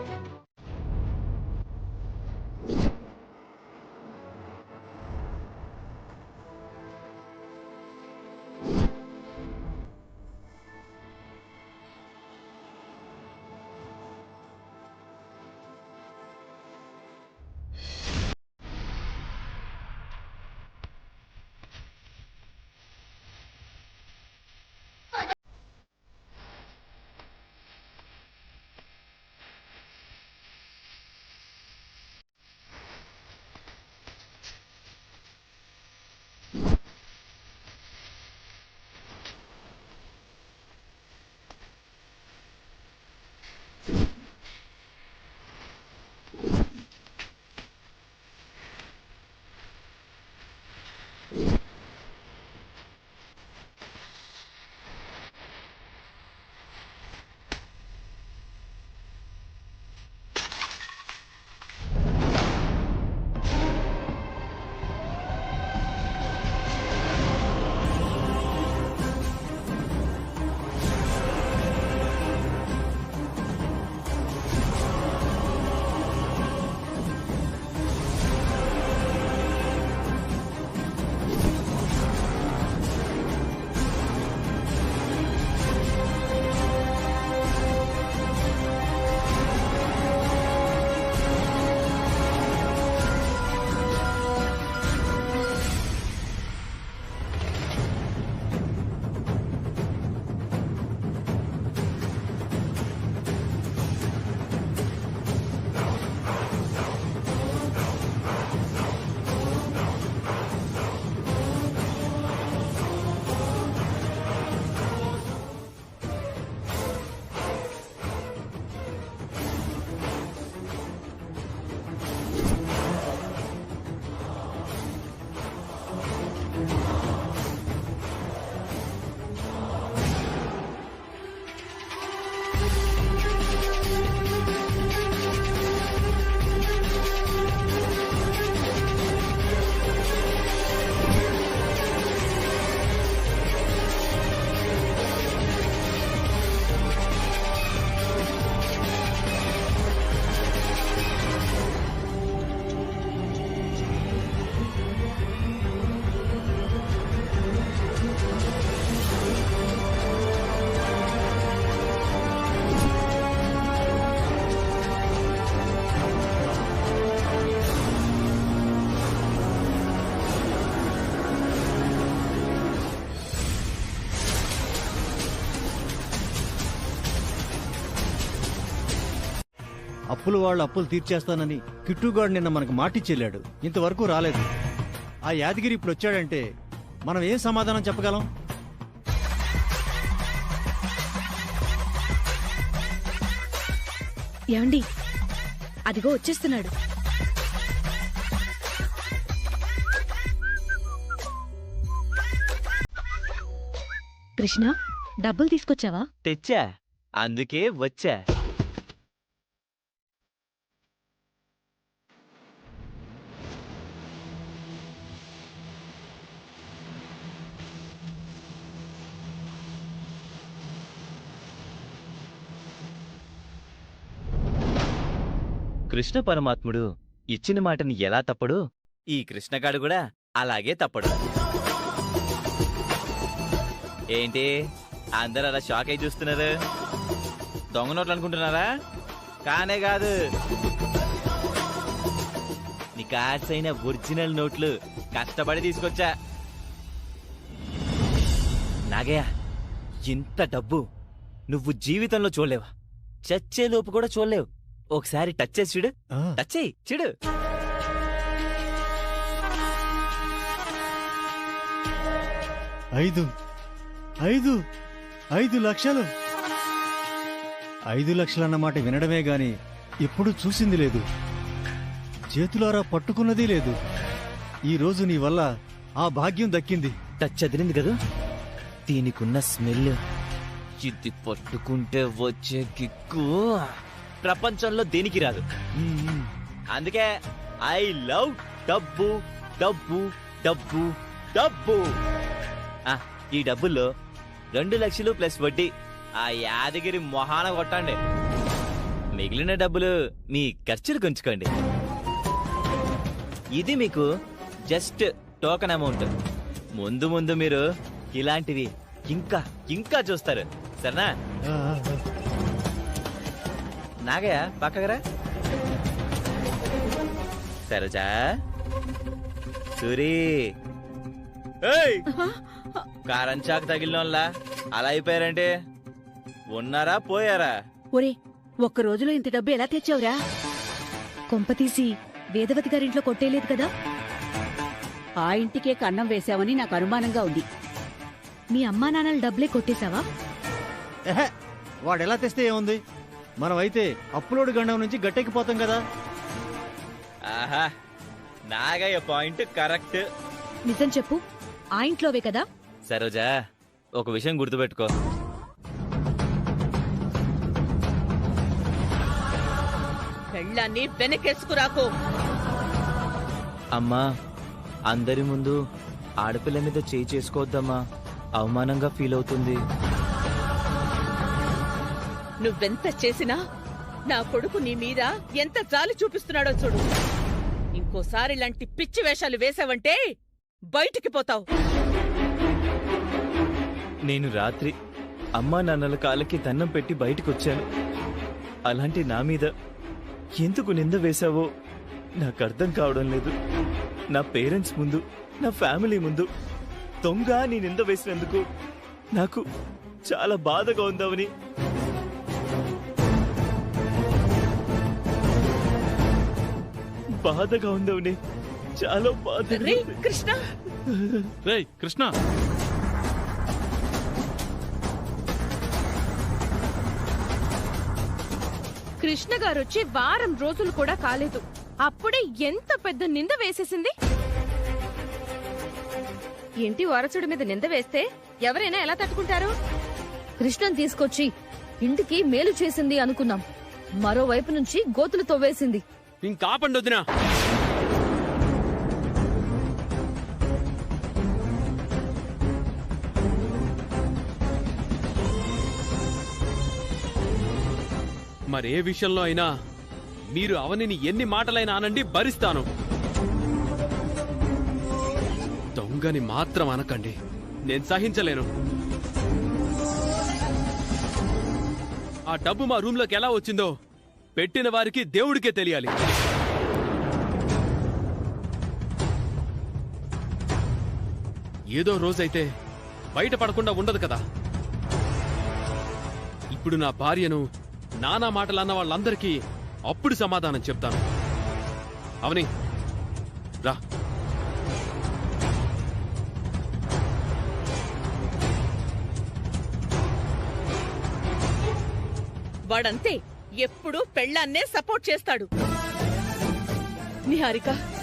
అప్పులు వాళ్ళు అప్పులు తీర్చేస్తానని కిట్టుగాడు నిన్న మనకు మాటిచ్చెళ్ళాడు. ఇంతవరకు రాలేదు. ఆ యాదగిరి ఇప్పుడు వచ్చాడంటే మనం ఏం సమాధానం చెప్పగలం? ఏమండి, అదిగో వచ్చేస్తున్నాడు. కృష్ణ, డబ్బులు తీసుకొచ్చావా? తెచ్చా, అందుకే వచ్చా. కృష్ణ పరమాత్ముడు ఇచ్చిన మాటని ఎలా తప్పడు, ఈ కృష్ణగాడు కూడా అలాగే తప్పడు. ఏంటి అందరూ అలా షాక్ అయి చూస్తున్నారు? దొంగ నోట్లు అనుకుంటున్నారా? కానే కాదు, నీ కార్డ్స్ అయిన ఒరిజినల్ నోట్లు కష్టపడి తీసుకొచ్చా. నాగయ్య, ఇంత డబ్బు నువ్వు జీవితంలో చూడలేవా? చచ్చేలోపు కూడా చూడలేవు. ఒకసారి టచ్ చేసి చూడు. టచ్ చేయి, చూడు. ఐదు లక్షలు. 5 లక్షలన్నమాట వినడమే గాని ఎప్పుడు చూసింది లేదు, చేతులారా పట్టుకున్నది లేదు. ఈ రోజు నీ వల్ల ఆ భాగ్యం దక్కింది. టచ్ అదిరింది కదా, దీనికున్న స్మెల్, ఇది పట్టుకుంటే వచ్చే కిక్కు ప్రపంచంలో దేనికి రాదు. అందుకే ఐ లవ్ డబ్బు డబ్బు డబ్బు డబ్బు. ఈ డబ్బుల్లో 2 లక్షలు ప్లస్ వడ్డీ ఆ యాదగిరి మొహాన కొట్టండి. మిగిలిన డబ్బులు మీ ఖర్చులు కొంచుకోండి. ఇది మీకు జస్ట్ టోకన్ అమౌంట్. ముందు ముందు మీరు ఇలాంటివి ఇంకా ఇంకా చూస్తారు, సరేనా? నాగయ్య, పక్కగరా. సరోజా, సూరి, కారంచాకు తగిలినోళ్ళ అలా అయిపోయారంటే ఉన్నారా పోయారా? ఒరే, ఒక్క రోజులో ఇంత డబ్బు ఎలా తెచ్చావురా? కొంపతీసి వేదవతి గారింట్లో కొట్టేలేదు కదా? ఆ ఇంటికే కన్నం వేశావని నాకు అనుమానంగా ఉంది. మీ అమ్మా నాన్నల డబ్బులే కొట్టేశావా? వాడెలా తెస్తే ఏముంది, మనమైతే అప్పులోడు గండం నుంచి గట్టెక్కిపోతాం కదా. ఆహా, నాగయ్య పాయింట్ కరెక్ట్. నిజం చెప్పు, ఆ ఇంట్లోవే కదా? సరోజా, ఒక విషయం గుర్తుపెట్టుకో. పెళ్ళాన్ని వెనకేసుకురాకు. అమ్మా, అందరి ముందు ఆడపిల్ల మీద చేయి చేసుకోవద్దమ్మా, అవమానంగా ఫీల్ అవుతుంది. నువ్వెంత చేసినా నా కొడుకు నీ మీద ఎంత జాలి చూపిస్తున్నాడో చూడు. ఇంకోసారి ఇలాంటి పిచ్చి వేషాలు వేసావంటే బయటికి పోతావు. నేను రాత్రి అమ్మా నాన్నల కాళ్ళకి దండం పెట్టి బయటకొచ్చాను. అలాంటి నా మీద ఎందుకు నింద వేశావో నాకు అర్థం కావడం లేదు. నా పేరెంట్స్ ముందు, నా ఫ్యామిలీ ముందు దొంగ నీ నింద వేసినందుకు నాకు చాలా బాధగా ఉందామని. బాధగా ఉందవని, చాలా బాధ. కృష్ణ, రేయ్ కృష్ణ, కృష్ణ గారొచ్చి వారం రోజులు కూడా కాలేదు, అప్పుడే ఎంత పెద్ద నింద వేసేసింది. ఇంటి వారసుడి మీద నింద వేస్తే ఎవరైనా ఎలా తట్టుకుంటారు? కృష్ణను తీసుకొచ్చి ఇంటికి మేలు చేసింది అనుకున్నాం, మరోవైపు నుంచి గోతులు తవ్వేసింది. ఇంకాపండి వదినా. మరే విషయంలో అయినా మీరు అవనిని ఎన్ని మాటలైనా అనండి, భరిస్తాను. దొంగని మాత్రం అనకండి, నేను సహించలేను. ఆ డబ్బు మా రూమ్లోకి ఎలా వచ్చిందో పెట్టిన వారికి దేవుడికే తెలియాలి. ఏదో రోజైతే బయటపడకుండా ఉండదు కదా. ఇప్పుడు నా భార్యను నానా మాటలన్న వాళ్ళందరికీ అప్పుడు సమాధానం చెప్తాను. అవని రా. వాడంతే ఎప్పుడూ పెళ్ళాన్నే సపోర్ట్ చేస్తాడు. నిహారిక